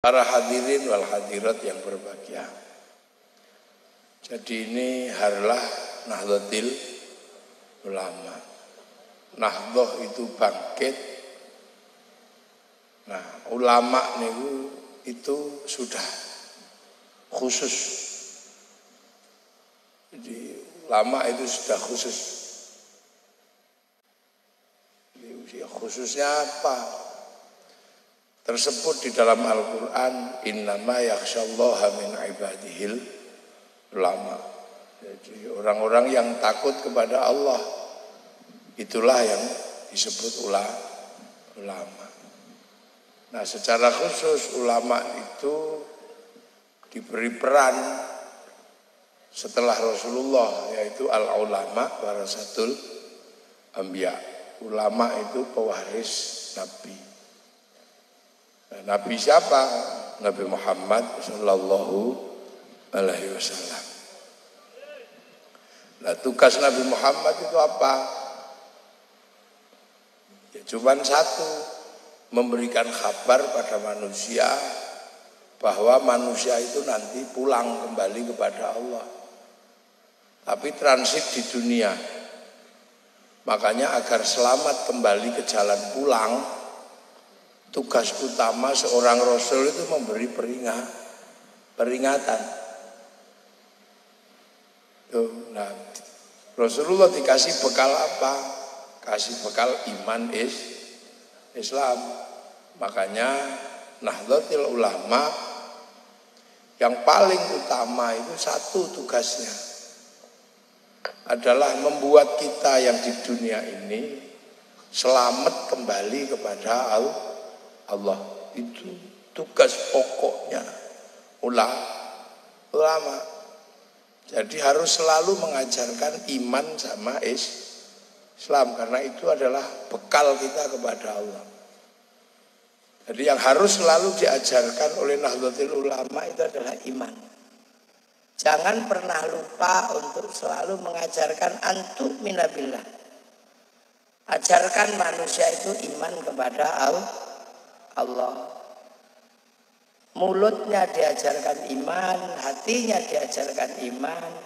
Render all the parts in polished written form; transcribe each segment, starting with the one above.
Para hadirin wal hadirat yang berbahagia. Jadi ini harlah Nahdlatul Ulama. Nahdlah itu bangkit. Nah, ulama niku itu sudah khusus. Jadi ulama itu sudah khusus. Jadi, khususnya apa? Tersebut di dalam Al-Quran, innama yakhsyallaha min ibadihil ulama. Jadi orang-orang yang takut kepada Allah, itulah yang disebut ulama. Nah, secara khusus ulama itu diberi peran setelah Rasulullah, yaitu al-ulama warasatul anbiya. Ulama itu pewaris Nabi. Nah, Nabi siapa? Nabi Muhammad sallallahu alaihi wasallam. Nah, tugas Nabi Muhammad itu apa? Ya cuma satu, memberikan kabar pada manusia bahwa manusia itu nanti pulang kembali kepada Allah. Tapi transit di dunia. Makanya agar selamat kembali ke jalan pulang, tugas utama seorang Rasul itu memberi peringatan. Nah, Rasulullah dikasih bekal apa? Kasih bekal iman Islam. Makanya Nahdlatul Ulama yang paling utama itu satu tugasnya adalah membuat kita yang di dunia ini selamat kembali kepada Allah. Itu tugas pokoknya ulama. Jadi harus selalu mengajarkan iman sama Islam, karena itu adalah bekal kita kepada Allah. Jadi yang harus selalu diajarkan oleh Nahdlatul Ulama itu adalah iman. Jangan pernah lupa untuk selalu mengajarkan antu'mina billah. Ajarkan manusia itu iman kepada Allah. Mulutnya diajarkan iman, hatinya diajarkan iman,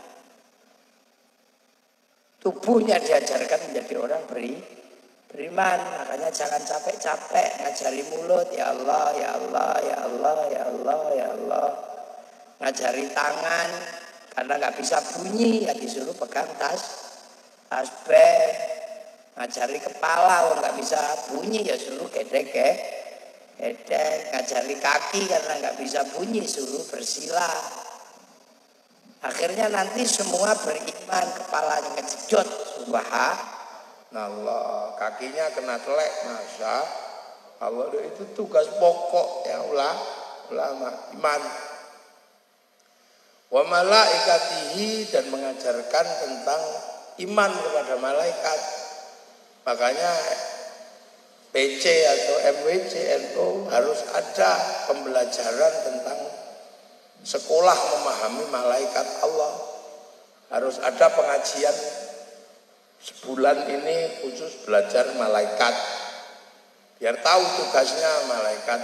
tubuhnya diajarkan menjadi orang beriman. Makanya jangan capek-capek ngajari mulut, ya Allah, ya Allah, ya Allah, ya Allah, ya Allah. Ngajari tangan, karena nggak bisa bunyi, ya disuruh pegang tasbih. Ngajari kepala, nggak bisa bunyi, ya suruh gedek. Ngajari kaki karena nggak bisa bunyi, suruh bersila. Akhirnya nanti semua beriman, kepalanya ngejejot, subhanallah, kakinya kena telek, masya Allah. Itu tugas pokok yang ulama iman. Wa malaikatihi, dan mengajarkan tentang iman kepada malaikat. Makanya PC atau MWC NU harus ada pembelajaran tentang sekolah memahami malaikat Allah. Harus ada pengajian sebulan ini khusus belajar malaikat, biar tahu tugasnya malaikat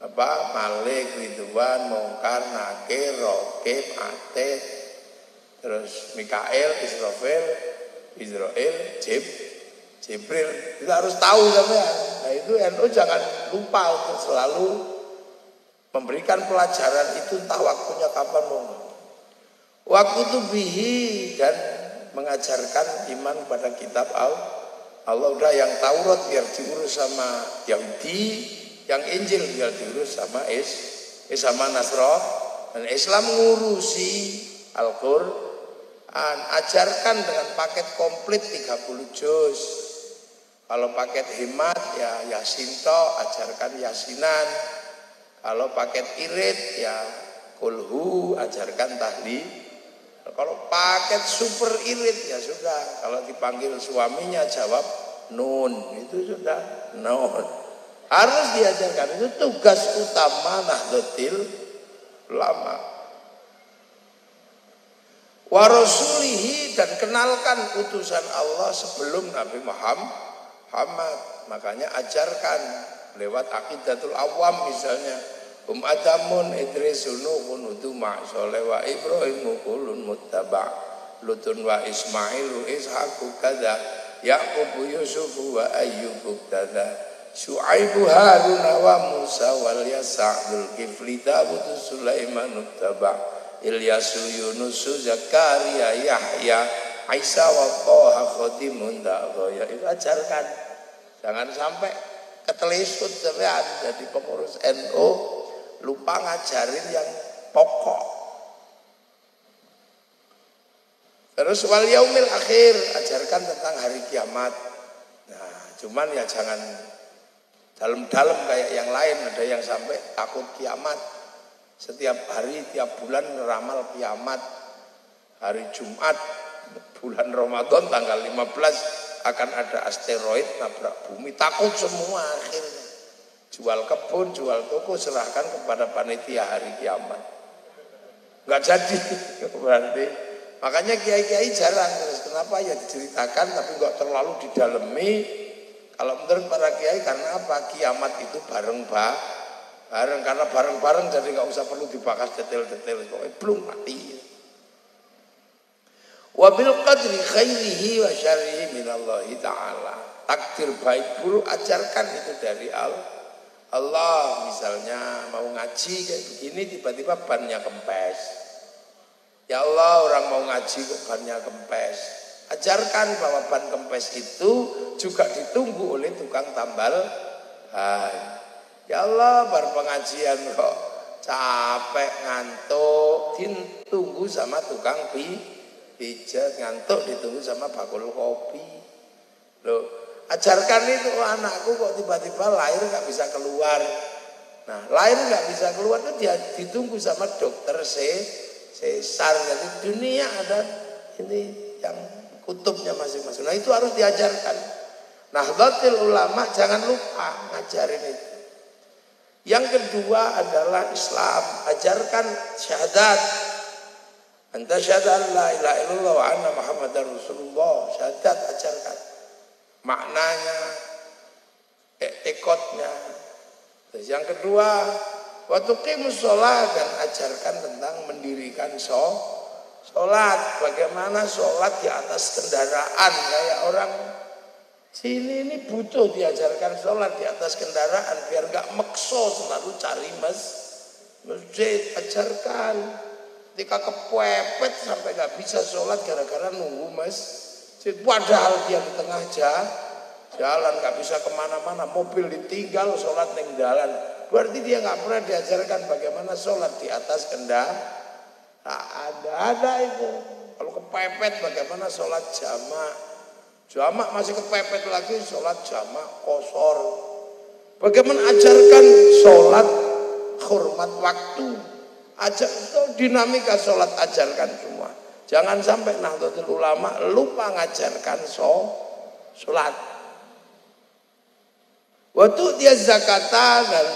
apa, Malik, Ridwan, Mungkar, Nakir, Raqib, Atid, terus Mikael, Israel, Jibril. Kita harus tahu sampean. Nah, itu NU jangan lupa untuk selalu memberikan pelajaran itu, entah waktunya kapan mau. Waktu itu bihi, dan mengajarkan iman pada kitab Allah. Udah yang Taurat biar diurus sama Yahudi, yang Injil biar diurus sama sama Nasrani, dan Islam ngurusi Al-Quran. Ajarkan dengan paket komplit 30 juz. Kalau paket hemat ya Yasinto, ajarkan Yasinan. Kalau paket irit ya Kulhu, ajarkan tahlil. Kalau paket super irit ya sudah, kalau dipanggil suaminya jawab nun, itu sudah nun. Harus diajarkan, itu tugas utama Nahdlatul Ulama. Wa rasulihi, dan kenalkan utusan Allah sebelum Nabi Muhammad. Makanya ajarkan lewat Aqidatul Awam misalnya. Adamun Idrisun Nuhun Uduma Soleh wa Ibrahimu kulun muttaba Lutun wa Ismailu Ishaqu kada Yaqubu Yusufu wa Ayyubu kada Syu'aibu Haruna wa Musa wal Yasa' Dzulkifli Dawud Sulaiman muttaba Ilyasu Yunusu Zakaria Yahya Isa wa Toha Khodimun Da'goya. Itu ajarkan. Jangan sampai ketelesut sampai jadi pengurus NU lupa ngajarin yang pokok. Terus wal yaumil akhir, ajarkan tentang hari kiamat. Nah, cuman ya jangan dalam-dalam kayak yang lain. Ada yang sampai takut kiamat. Setiap hari, tiap bulan ngeramal kiamat. Hari Jumat, bulan Ramadan tanggal 15 akan ada asteroid nabrak bumi. Takut semua akhirnya. Jual kebun, jual toko, serahkan kepada panitia hari kiamat. Nggak jadi berarti. Makanya kiai-kiai jarang. Terus kenapa ya diceritakan tapi nggak terlalu didalemi. Kalau menurut para kiai karena apa? Kiamat itu bareng karena bareng-bareng jadi nggak usah perlu dibahas detail-detail. Pokoknya belum mati. Wabil qadri khairihi wa syarrihi minallahi ta'ala. Takdir baik buruk ajarkan itu dari Allah. Misalnya mau ngaji kayak begini tiba-tiba bannya kempes. Ya Allah, orang mau ngaji kok bannya kempes. Ajarkan bahwa ban kempes itu juga ditunggu oleh tukang tambal ban. Ya Allah, bar pengajian kok capek ngantuk ditunggu sama tukang pijat, ngantuk ditunggu sama bakul kopi. Loh, ajarkan itu anakku kok tiba-tiba lahir nggak bisa keluar. Nah, lahir nggak bisa keluar itu dia ditunggu sama dokter sesar. Jadi dunia ada ini yang kutubnya masing-masing. Nah, itu harus diajarkan. Nahdlatul Ulama jangan lupa ngajarin itu. Yang kedua adalah Islam, ajarkan syahadat. Anta syahadat la ilaha illallah wa anna Muhammadar Rasulullah. Syahadat ajarkan. Maknanya, etikotnya. Terus yang kedua, waktu qimus sholat dan ajarkan tentang mendirikan sholat. Bagaimana sholat di atas kendaraan kayak orang sini ini butuh diajarkan sholat di atas kendaraan biar nggak mekso selalu cari masjid. Ajarkan. Ketika kepepet sampai nggak bisa sholat gara-gara nunggu masjid. Padahal dia di tengah jalan nggak bisa kemana-mana, mobil ditinggal sholat neng jalan. Berarti dia nggak pernah diajarkan bagaimana sholat di atas kendaraan. Ada itu. Kalau kepepet bagaimana sholat jamak masih kepepet lagi sholat jamak kosor. Bagaimana ajarkan sholat hormat waktu. Ajar dinamika sholat ajarkan semua. Jangan sampai Nahdlatul Ulama lupa ngajarkan sholat. Waktu dia zakatan dan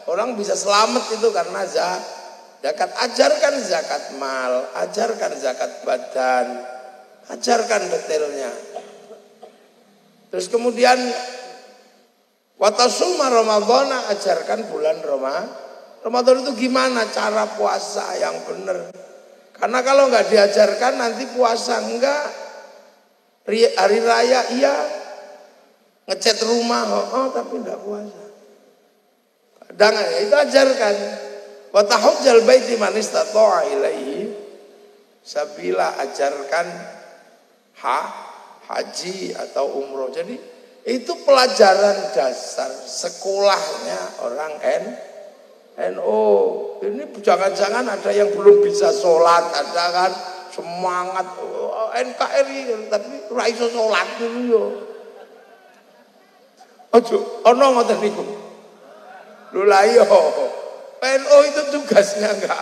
orang bisa selamat itu karena zakat. Ajarkan zakat mal, ajarkan zakat badan, ajarkan detailnya. Terus kemudian watasuma Ramadhana, ajarkan bulan Ramadan itu gimana cara puasa yang benar. Karena kalau nggak diajarkan nanti puasa enggak, hari raya iya, ngecat rumah tapi enggak puasa. Kadang itu ajarkan. Wa tahujjal baiti man istata'a ilaihi sabila, ajarkan haji atau umroh. Jadi itu pelajaran dasar sekolahnya orang NU. Ini jangan-jangan ada yang belum bisa sholat, ada kan semangat NKRI tapi ora iso sholat dulu yo. Ojo ono ngoten niku. Lho la yo. NU itu tugasnya enggak.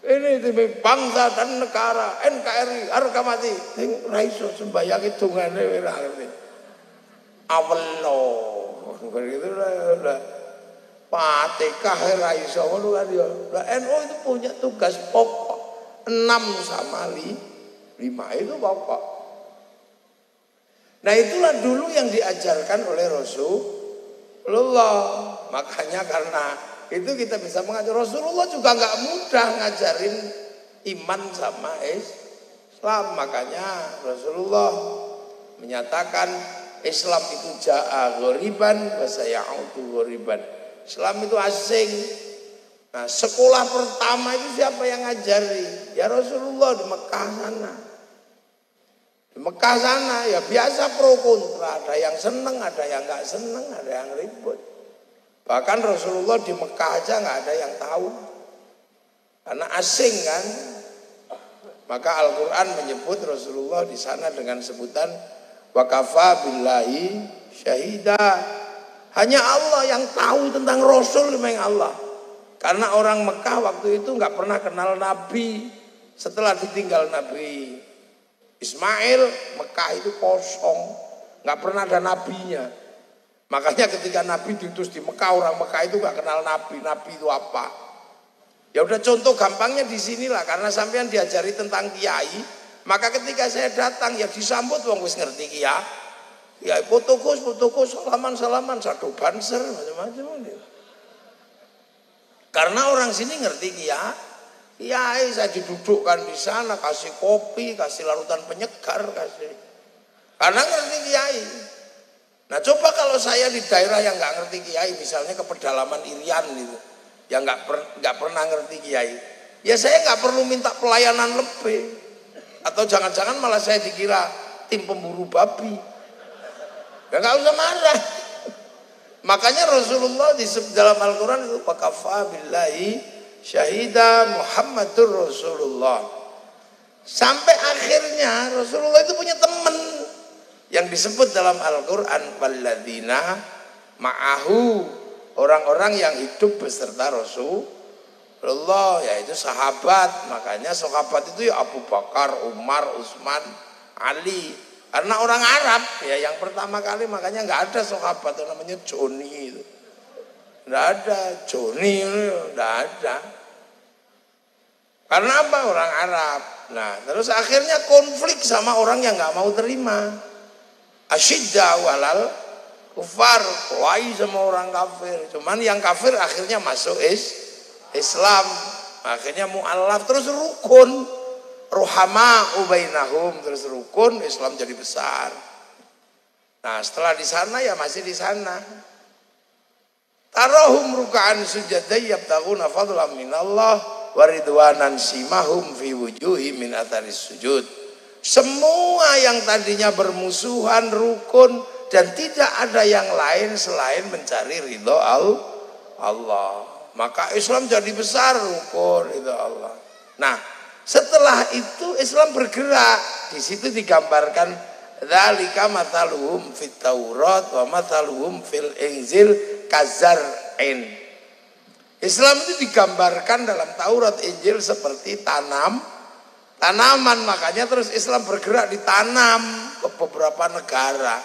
Ini demi bangsa dan negara, NKRI harga mati. Sing ora iso sembayang hitungane ora ngerti. Awelo. Begitu lah. Fatihah ora iso ngono kan ya. Lah NU itu punya tugas pokok 6 sama 5 itu pokok. Nah itulah dulu yang diajarkan oleh Rasulullah. Makanya karena itu kita bisa mengajar. Rasulullah juga nggak mudah ngajarin iman sama Islam. Makanya Rasulullah menyatakan Islam itu ja'a ghoriban wa sayaudu ghoriban. Islam itu asing. Nah, sekolah pertama itu siapa yang ngajari? Ya Rasulullah di Mekah sana. Di Mekah sana ya biasa pro kontra, ada yang seneng, ada yang nggak seneng, ada yang ribut. Bahkan Rasulullah di Mekah aja nggak ada yang tahu, karena asing kan. Maka Al-Quran menyebut Rasulullah di sana dengan sebutan wa kafa billahi syahida. Hanya Allah yang tahu tentang Rasul memang Allah. Karena orang Mekah waktu itu nggak pernah kenal Nabi. Setelah ditinggal Nabi Ismail, Mekah itu kosong, nggak pernah ada nabinya. Makanya ketika Nabi diutus di Mekah, orang Mekah itu nggak kenal Nabi. Nabi itu apa? Ya udah contoh gampangnya di sinilah, karena sampean diajari tentang kiai, maka ketika saya datang ya disambut wong wis ngerti kiai. Ya fotokus, salaman, satu banser, macam-macam. Karena orang sini ngerti kiai, saya didudukkan di sana, kasih kopi, kasih larutan penyegar, kasih. Karena ngerti kiai. Nah coba kalau saya di daerah yang nggak ngerti kiai, misalnya ke pedalaman Irian gitu, yang nggak pernah ngerti kiai, ya saya nggak perlu minta pelayanan lebih, atau jangan-jangan malah saya dikira tim pemburu babi. Ya nggak usah marah. Makanya Rasulullah di dalam Al-Quran itu wakafa billahi syahida Muhammadur Rasulullah. Sampai akhirnya Rasulullah itu punya teman yang disebut dalam Al-Quran walladzina ma'ahu, orang-orang yang hidup beserta Rasulullah, yaitu sahabat. Makanya sahabat itu ya Abu Bakar, Umar, Utsman, Ali. Karena orang Arab ya yang pertama kali, makanya nggak ada sahabat yang namanya Joni itu. Nggak ada Joni, nggak ada. Karena apa? Orang Arab. Nah terus akhirnya konflik sama orang yang nggak mau terima. Asyidda walal kufar, kuai sama orang kafir. Cuman yang kafir akhirnya masuk Islam. Akhirnya mu'alaf, terus rukun. Ruhama ubainahum, terus rukun, Islam jadi besar. Nah setelah di sana ya masih di sana. Tarahum ruka'an sujadai yabtaguna fadlan minallah waridwanan simahum fi wujuhi min atharis sujud. Semua yang tadinya bermusuhan rukun dan tidak ada yang lain selain mencari ridho Allah. Maka Islam jadi besar, rukun ridho Allah. Nah setelah itu Islam bergerak. Di situ digambarkan dzalika mathaluhum fit Taurat wa mathaluhum fil Injil kazar'in. Islam itu digambarkan dalam Taurat Injil seperti tanaman. Makanya terus Islam bergerak ditanam ke beberapa negara.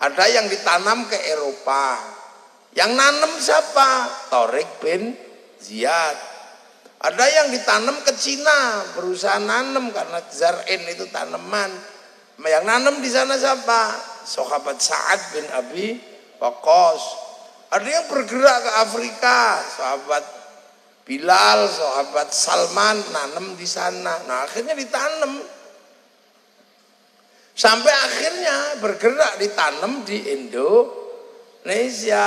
Ada yang ditanam ke Eropa. Yang nanam siapa? Tariq bin Ziyad. Ada yang ditanam ke Cina, berusaha nanam karena zar'in itu tanaman. Yang nanam di sana siapa? Sahabat Sa'ad bin Abi Waqqas. Ada yang bergerak ke Afrika, sahabat Bilal, sahabat Salman nanam di sana. Nah, akhirnya ditanam. Sampai akhirnya bergerak ditanam di Indonesia.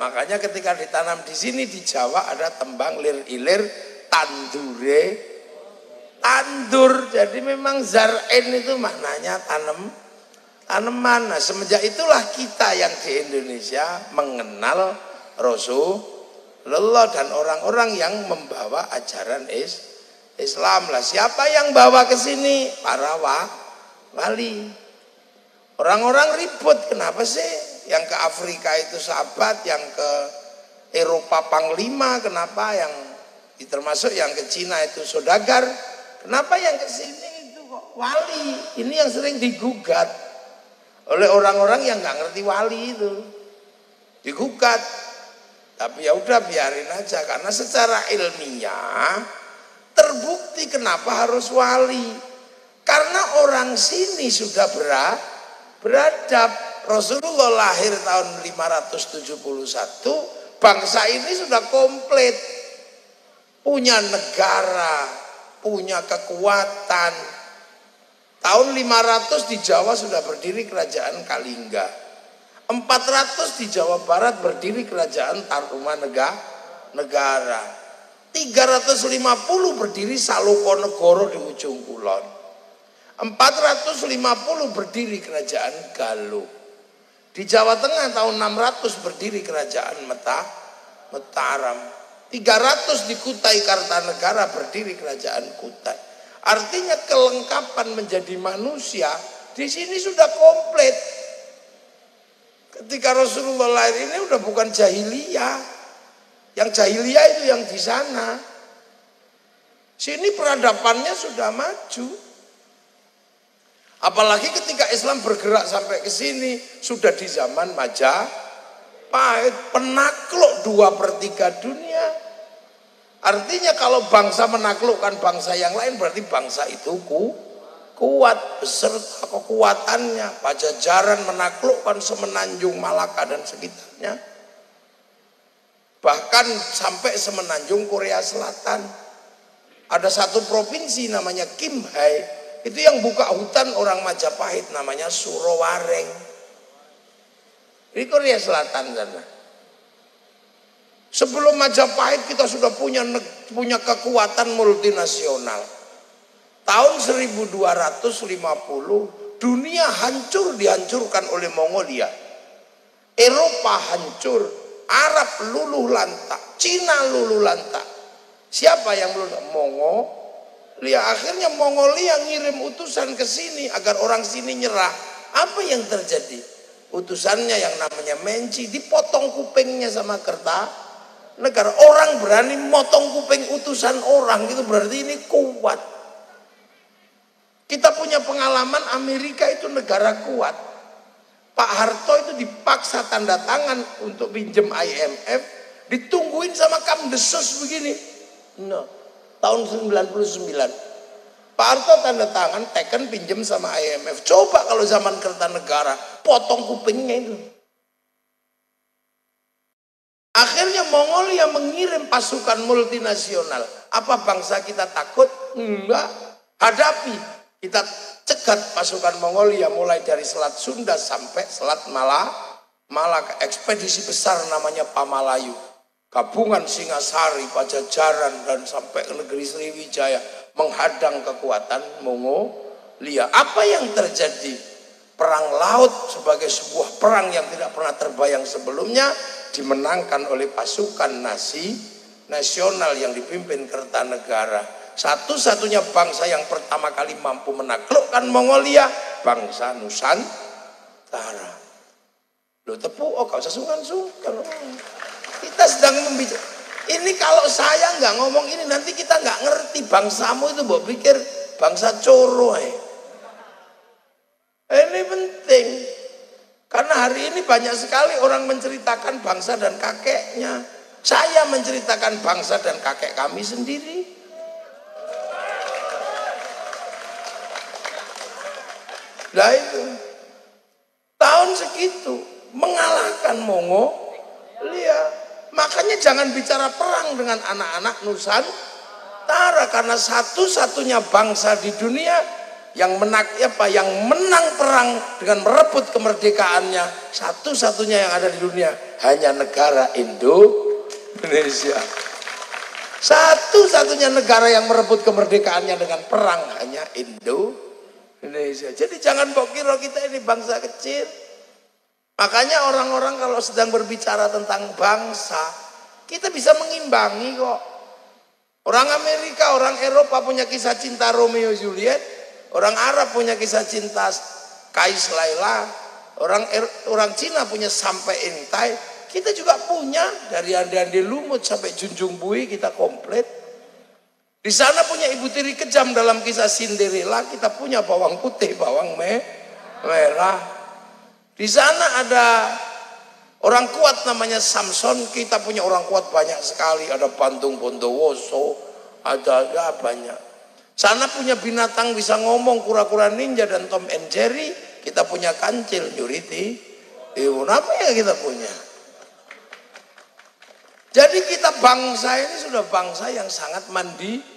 Makanya ketika ditanam di sini di Jawa ada tembang lir-ilir tandur. Jadi memang zar'in itu maknanya tanaman. Nah semenjak itulah kita yang di Indonesia mengenal Rasulullah dan orang-orang yang membawa ajaran Islam lah. Siapa yang bawa ke sini? Para wali. Orang-orang ribut, kenapa sih yang ke Afrika itu sahabat, yang ke Eropa panglima, kenapa yang termasuk yang ke Cina itu saudagar, kenapa yang ke sini itu kok wali? Ini yang sering digugat oleh orang-orang yang nggak ngerti wali itu, digugat. Tapi ya udah biarin aja, karena secara ilmiah terbukti kenapa harus wali. Karena orang sini sudah beradab. Rasulullah lahir tahun 571, Bangsa ini sudah komplit. Punya negara, punya kekuatan. Tahun 500 di Jawa sudah berdiri kerajaan Kalingga. 400 di Jawa Barat berdiri kerajaan Tarumanegara. 350 berdiri Salokonegoro di ujung kulon. 450 berdiri kerajaan Galuh. Di Jawa Tengah tahun 600 berdiri kerajaan Mataram. 300 di Kutai Kartanegara berdiri kerajaan Kutai. Artinya kelengkapan menjadi manusia di sini sudah komplit. Ketika Rasulullah lahir ini udah bukan jahiliyah. Yang jahiliyah itu yang di sana. Sini peradabannya sudah maju. Apalagi ketika Islam bergerak sampai ke sini, sudah di zaman Majapahit, penakluk 2/3 dunia. Artinya kalau bangsa menaklukkan bangsa yang lain, berarti bangsa itu kuat beserta kekuatannya. Pajajaran menaklukkan Semenanjung, Malaka dan sekitarnya. Bahkan sampai Semenanjung Korea Selatan. Ada satu provinsi namanya Kimhae. Itu yang buka hutan orang Majapahit, namanya Surowareng. Di Korea Selatan sana. Sebelum Majapahit kita sudah punya kekuatan multinasional. Tahun 1250 dunia dihancurkan oleh Mongolia. Eropa hancur, Arab luluh lantak, Cina luluh lantak. Siapa yang luluh? Akhirnya Mongolia ngirim utusan ke sini agar orang sini nyerah. Apa yang terjadi? Utusannya yang namanya Menci dipotong kupingnya sama Kertanegara. Orang berani motong kuping utusan orang, itu berarti ini kuat. Kita punya pengalaman, Amerika itu negara kuat. Pak Harto itu dipaksa tanda tangan untuk pinjem IMF, ditungguin sama Kamdesos begini. Tahun 99 Pak Harto tanda tangan, teken pinjem sama IMF. Coba kalau zaman Kertanegara, potong kupingnya itu. Akhirnya Mongolia mengirim pasukan multinasional. Apa bangsa kita takut? Enggak. Hadapi. Kita cegat pasukan Mongolia mulai dari Selat Sunda sampai Selat Malaka. Ekspedisi besar namanya Pamalayu. Gabungan Singasari, Pajajaran dan sampai ke negeri Sriwijaya menghadang kekuatan Mongolia. Apa yang terjadi? Perang laut sebagai sebuah perang yang tidak pernah terbayang sebelumnya dimenangkan oleh pasukan nasional yang dipimpin Kertanegara. Satu-satunya bangsa yang pertama kali mampu menaklukkan Mongolia, bangsa Nusantara. Loh tepuk, kau usah sungkan-sungkan. Kita sedang membicarakan. Ini kalau saya nggak ngomong ini nanti kita nggak ngerti. Bangsamu itu mbok pikir bangsa coro. Ini penting. Karena hari ini banyak sekali orang menceritakan bangsa dan kakeknya. Saya menceritakan bangsa dan kakek kami sendiri. Nah itu. Tahun segitu mengalahkan Mongolia. Makanya jangan bicara perang dengan anak-anak Nusantara, karena satu-satunya bangsa di dunia yang menang perang dengan merebut kemerdekaannya, satu-satunya yang ada di dunia hanya negara Indonesia. Satu-satunya negara yang merebut kemerdekaannya dengan perang hanya Indonesia. Jadi jangan kira kita ini bangsa kecil. Makanya orang-orang kalau sedang berbicara tentang bangsa, kita bisa mengimbangi kok. Orang Amerika, orang Eropa punya kisah cinta Romeo Juliet, orang Arab punya kisah cinta Kais Laila, orang Cina punya Sampai Intai, kita juga punya dari Andi Lumut sampai Junjung Bui, kita komplit. Di sana punya ibu tiri kejam dalam kisah Cinderella, kita punya bawang putih, bawang merah. Di sana ada orang kuat namanya Samson, kita punya orang kuat banyak sekali, ada Bantung Bondowoso, ada banyak. Sana punya binatang bisa ngomong, kura-kura ninja dan Tom and Jerry, kita punya kancil, Juriti. Apa ya kita punya? Jadi kita bangsa ini sudah bangsa yang sangat mandiri.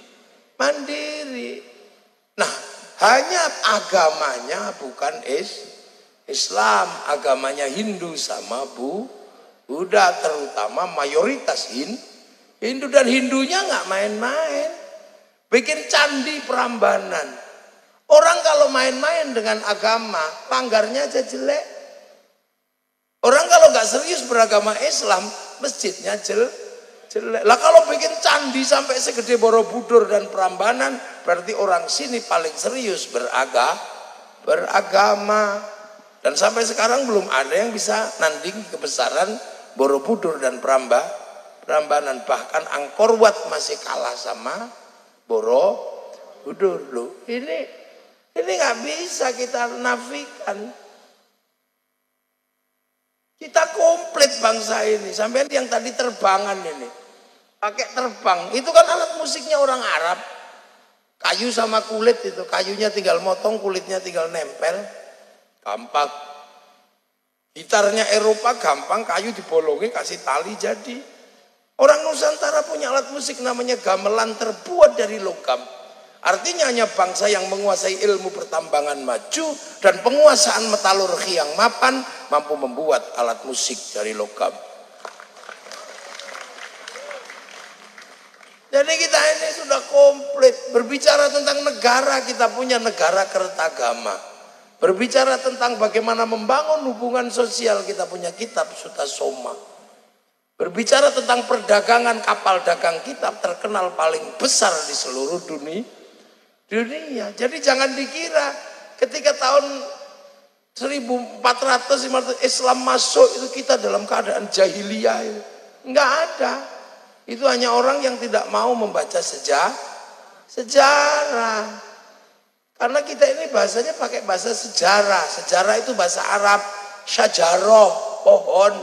Nah, hanya agamanya bukan Islam, agamanya Hindu sama Buddha, terutama mayoritas Hindu, dan Hindunya nggak main-main. Bikin candi Prambanan. Orang kalau main-main dengan agama, langgarnya aja jelek. Orang kalau nggak serius beragama Islam, masjidnya jelek. Lah kalau bikin candi sampai segede Borobudur dan Prambanan, berarti orang sini paling serius beragama. Dan sampai sekarang belum ada yang bisa nanding kebesaran Borobudur dan Prambanan. Bahkan Angkor Wat masih kalah sama Borobudur. Loh, ini nggak bisa kita nafikan. Kita komplit bangsa ini. Sampai yang tadi terbangan ini, pakai terbang, itu kan alat musiknya orang Arab. Kayu sama kulit itu, kayunya tinggal motong, kulitnya tinggal nempel, gampang. Gitarnya Eropa gampang, kayu dibolongi, kasih tali jadi. Orang Nusantara punya alat musik namanya gamelan, terbuat dari logam. Artinya hanya bangsa yang menguasai ilmu pertambangan maju dan penguasaan metalurgi yang mapan mampu membuat alat musik dari logam. Jadi kita ini sudah komplit. Berbicara tentang negara, kita punya negara Kertagama. Berbicara tentang bagaimana membangun hubungan sosial, kita punya kitab Sutasoma. Berbicara tentang perdagangan, kapal dagang kita terkenal paling besar di seluruh dunia. Jadi jangan dikira ketika tahun 1400-1500 Islam masuk itu kita dalam keadaan jahiliyah. Enggak ada. Itu hanya orang yang tidak mau membaca sejarah. Karena kita ini bahasanya pakai bahasa sejarah. Sejarah itu bahasa Arab. Syajaroh, pohon.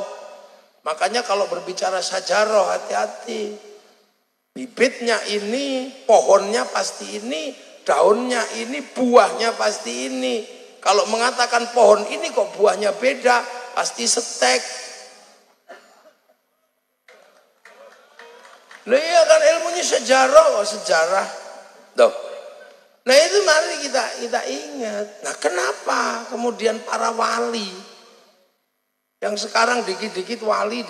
Makanya kalau berbicara syajaroh, hati-hati. Bibitnya ini, pohonnya pasti ini, daunnya ini, buahnya pasti ini. Kalau mengatakan pohon ini kok buahnya beda, pasti setek. Nah iya kan ilmunya sejarah. Tuh. Nah itu mari kita ingat. Nah kenapa kemudian para wali yang sekarang dikit-dikit wali.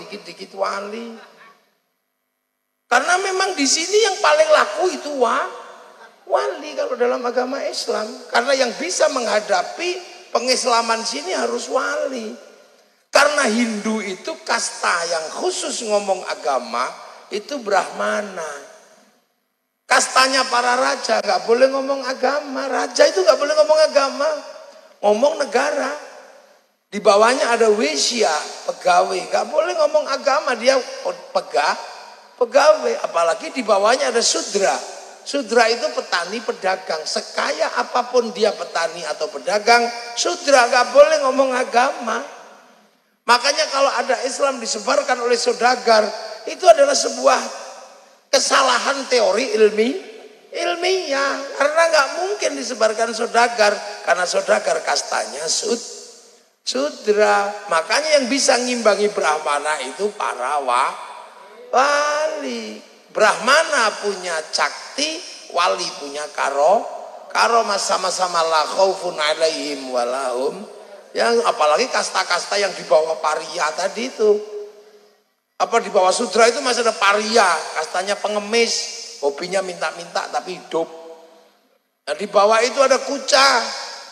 Karena memang di sini yang paling laku itu wali kalau dalam agama Islam. Karena yang bisa menghadapi pengislaman sini harus wali. Karena Hindu itu kasta yang khusus ngomong agama itu Brahmana. Kastanya para raja nggak boleh ngomong agama. Raja itu nggak boleh ngomong agama, ngomong negara. Di bawahnya ada Wisya, pegawai, nggak boleh ngomong agama, dia pegawai. Apalagi di bawahnya ada Sudra. Sudra itu petani pedagang. Sekaya apapun dia petani atau pedagang, Sudra nggak boleh ngomong agama. Makanya kalau ada Islam disebarkan oleh saudagar, itu adalah sebuah kesalahan teori ilmiah. Karena nggak mungkin disebarkan saudagar, karena saudagar kastanya Sudra. Makanya yang bisa ngimbangi Brahmana itu para wali. Brahmana punya cakti, wali punya karomah, sama-sama la khaufun alaihim walahum. Yang apalagi kasta-kasta yang di bawah paria tadi itu. Apa di bawah Sudra itu masih ada paria, kastanya pengemis, hobinya minta-minta tapi hidup. Nah di bawah itu ada kuca,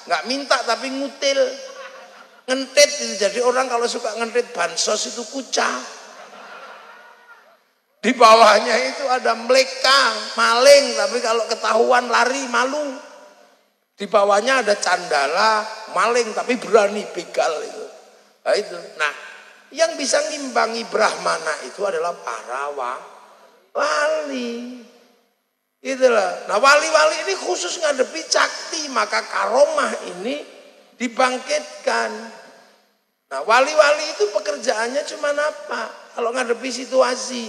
nggak minta tapi ngutil, ngentit. Jadi orang kalau suka ngentit bansos itu kuca. Di bawahnya itu ada mleka, maling, tapi kalau ketahuan lari malu. Di bawahnya ada candala, maling tapi berani, begal itu. Nah itu. Nah, yang bisa ngimbangi Brahmana itu adalah para wali. Itulah. Nah, wali-wali ini khusus ngadepi cakti, maka karomah ini dibangkitkan. Nah, wali-wali itu pekerjaannya cuma apa? Kalau ngadepi situasi,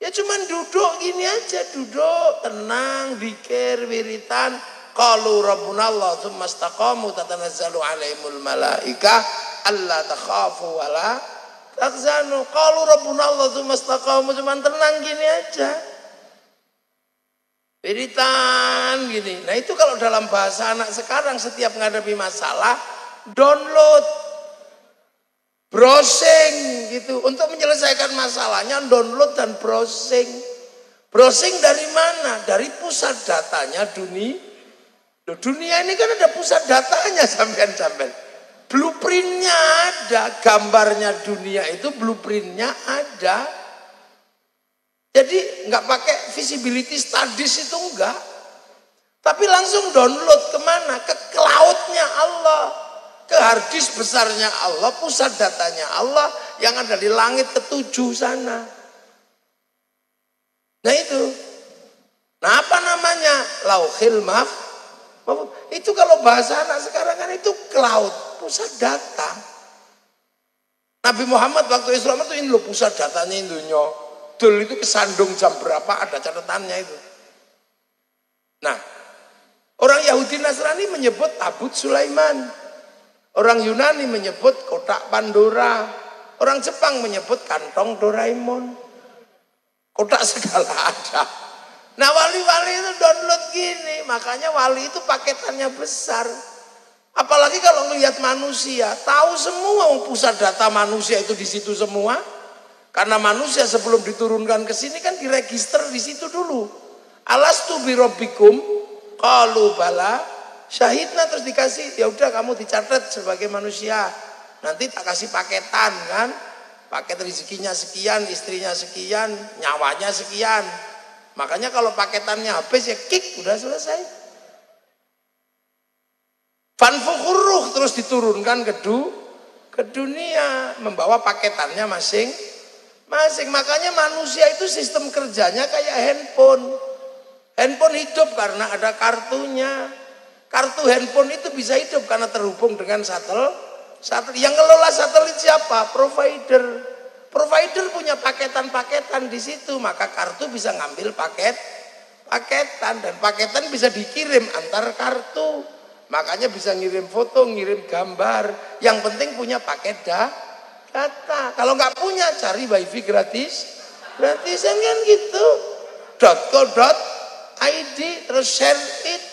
ya cuma duduk gini aja, duduk tenang, zikir, wiritan. Qalu rabbuna Allah tsumma istaqamu tatanazzalu alaihimul malaika alla takhafu taksanu. Qalu rabbuna Allah tsumma istaqamu, cuman tenang gini aja. Wiritan gini. Nah itu kalau dalam bahasa anak sekarang setiap menghadapi masalah download, browsing gitu. Untuk menyelesaikan masalahnya download dan browsing. Browsing dari mana? Dari pusat datanya dunia. Dunia ini kan ada pusat datanya sampean. Blueprintnya ada, gambarnya dunia itu blueprintnya ada. Jadi nggak pakai visibility studies itu enggak. Tapi langsung download kemana? Ke cloudnya Allah. Ke harddisk besarnya Allah, pusat datanya Allah yang ada di langit ketujuh sana. Nah itu. Nah apa namanya? Lauhil mahfuz. Itu kalau bahasa anak sekarang kan itu cloud, pusat data. Nabi Muhammad waktu Islam itu ini loh pusat datanya Indonya. Dul itu kesandung jam berapa ada catatannya itu. Nah, orang Yahudi Nasrani menyebut Tabut Sulaiman. Orang Yunani menyebut kotak Pandora. Orang Jepang menyebut kantong Doraemon. Kotak segala ada. Nah wali-wali itu download gini. Makanya wali itu paketannya besar. Apalagi kalau melihat manusia. Tahu semua pusat data manusia itu di situ semua. Karena manusia sebelum diturunkan ke sini kan diregister di situ dulu. Alastu birabbikum qalu bala syahidna, terus dikasih ya udah kamu dicatat sebagai manusia. Nanti tak kasih paketan kan. Paket rezekinya sekian, istrinya sekian, nyawanya sekian. Makanya kalau paketannya habis ya kick udah selesai. Fanfukuruh terus diturunkan ke dunia membawa paketannya masing-masing. Makanya manusia itu sistem kerjanya kayak handphone. Handphone hidup karena ada kartunya. Kartu handphone itu bisa hidup karena terhubung dengan satelit. Yang ngelola satelit siapa? Provider. Provider punya paketan-paketan di situ, maka kartu bisa ngambil paketan dan paketan bisa dikirim antar kartu. Makanya bisa ngirim foto, ngirim gambar. Yang penting punya paket data. Kalau nggak punya cari wifi gratisan kan gitu. .co.id terus share it.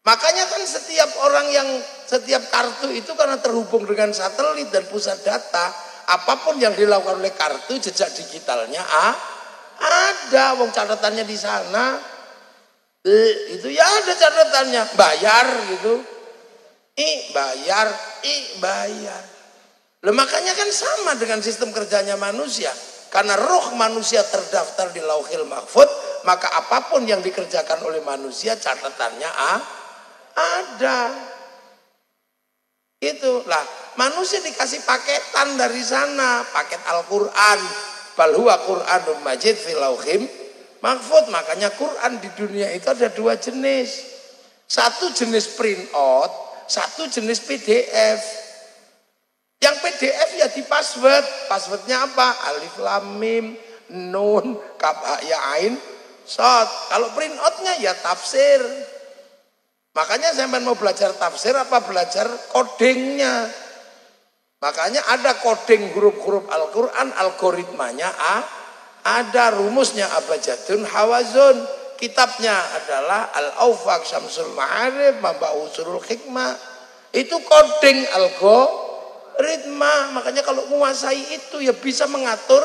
Makanya kan setiap kartu itu karena terhubung dengan satelit dan pusat data, apapun yang dilakukan oleh kartu jejak digitalnya ada, wong catatannya di sana. Itu ya ada catatannya, bayar gitu. Bayar. Loh, makanya kan sama dengan sistem kerjanya manusia. Karena roh manusia terdaftar di Lauhil Mahfuz, maka apapun yang dikerjakan oleh manusia catatannya ada. Itulah manusia dikasih paketan dari sana, paket Al-Qur'an, bal huwa Qur'anun Majid fil Lauhil Mahfuz. Makanya Quran di dunia itu ada dua jenis. Satu jenis print out, satu jenis PDF. Yang PDF ya di password. Passwordnya apa? Alif lam mim nun kaf ha ya ain shad. Kalau print outnya ya tafsir. Makanya saya mau belajar tafsir apa belajar codingnya. Makanya ada coding huruf-huruf Al-Quran, algoritmanya ada, rumusnya abjadun hawazun. Kitabnya adalah Al-Awfaq Syamsul Ma'arif, Mamba'u Ushulul Hikmah. Itu coding algoritma. Makanya kalau menguasai itu ya bisa mengatur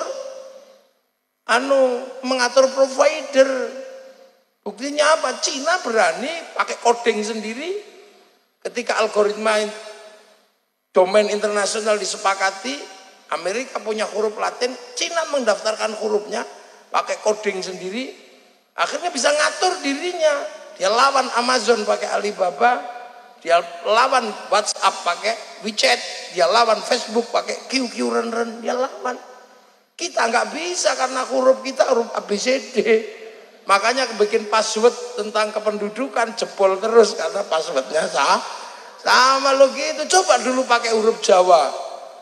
provider. Buktinya apa? Cina berani pakai coding sendiri. Ketika algoritma domain internasional disepakati, Amerika punya huruf Latin, Cina mendaftarkan hurufnya pakai coding sendiri. Akhirnya bisa ngatur dirinya. Dia lawan Amazon pakai Alibaba, dia lawan WhatsApp pakai WeChat, dia lawan Facebook pakai QQ Ren, dia lawan. Kita nggak bisa karena huruf kita huruf ABCD. Makanya bikin password tentang kependudukan jebol terus karena passwordnya sama lo gitu. Coba dulu pakai huruf Jawa,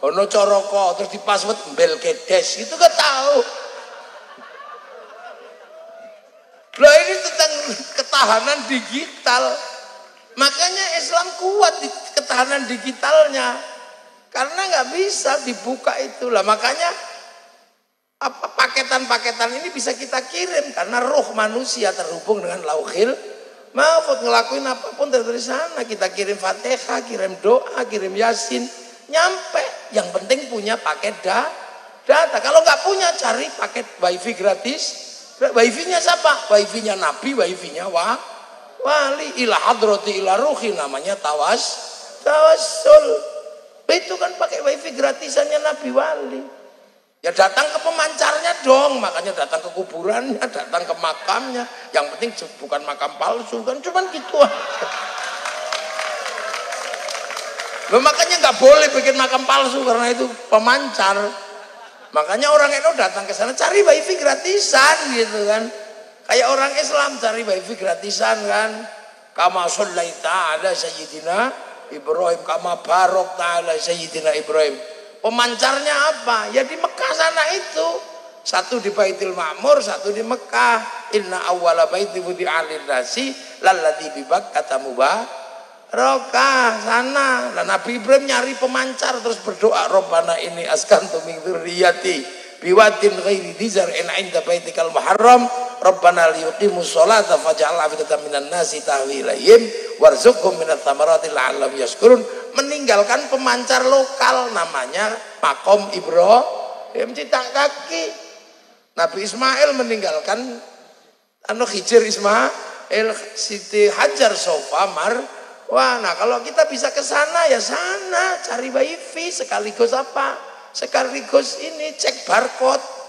ono coroko terus di password Belkedes, itu gak tahu. Loh ini tentang ketahanan digital. Makanya Islam kuat di ketahanan digitalnya. Karena nggak bisa dibuka itulah. Makanya paketan-paketan ini bisa kita kirim karena roh manusia terhubung dengan lauhil mahfuz, ngelakuin apapun dari sana. Kita kirim Fatihah, kirim doa, kirim Yasin, nyampe. Yang penting punya paket data. Kalau nggak punya, cari paket wifi gratis. Wifi-nya siapa? Wifi-nya Nabi, wifi-nya wali. Ila hadrati ila ruhi, namanya tawassul. Itu kan pakai wifi gratisannya Nabi Wali. Ya datang ke pemancarnya dong, makanya datang ke kuburannya, datang ke makamnya. Yang penting bukan makam palsu kan, cuman gitu aja. Loh, makanya nggak boleh bikin makam palsu karena itu pemancar. Makanya orang NU datang ke sana cari wifi gratisan gitu kan. Kayak orang Islam cari wifi gratisan kan. Kama shallaita ala sayyidina Ibrahim, kama barok ta'ala Sayyidina Ibrahim. Pemancarnya apa? Ya di Mekah sana itu. Satu di Baitul Ma'mur, satu di Mekah. Inna awwala baiti wudi'a lin-nasi lalladzi bi Bakkah mubarakah. Sana. Nah, Nabi Ibrahim nyari pemancar terus berdoa, Rabbana inni askantu min dzurriyyati biwadin ghairi dzi zar'in 'inda baitikal muharram. Rabbana liyuqimus sholata faj'al afidatan minan nasi tahwi ilaihim warzuqhum minats thamarati la'allahum yashkurun. Meninggalkan pemancar lokal namanya makom Ibrahim, cita kaki. Nabi Ismail meninggalkan Hijr Ismail, Siti Hajar, Sofa, Marwah. Nah, kalau kita bisa ke sana ya sana, cari wifi sekaligus apa? Sekaligus ini cek barcode.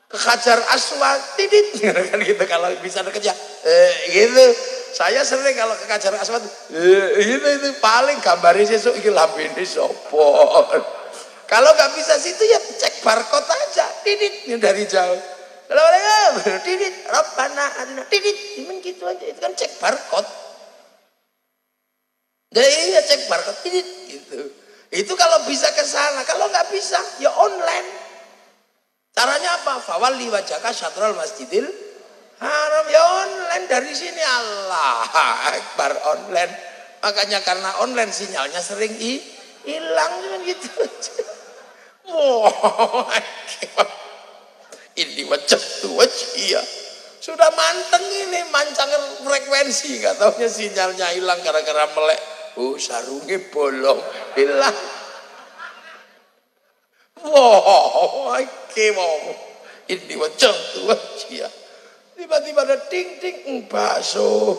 Ke Hajar Aswad, tidit kan gitu. Kalau bisa deket ya gitu. Saya sering kalau ke Hajar Aswad itu paling gambarnya sesuk iki lambene sapa. Kalau nggak bisa situ ya cek barcode aja, tidit dari jauh. Kalau mereka tidit, Rabbana atina tidit, cuman gitu aja. Itu kan cek barcode. Jadi ya cek barcode tidit gitu. Itu kalau bisa ke sana. Kalau nggak bisa ya online. Caranya apa? Fawalli wajhaka syatrul masjidil haram, ya online dari sini. Allah Akbar, online. Makanya karena online sinyalnya sering hilang cuman gitu aja. Wow, ini wajah sudah manteng ini, mancang frekuensi, nggak taunya sinyalnya hilang gara-gara melek. Sarungnya bolong, hilang. Wow, ini wajah tiba-tiba ada ting bakso.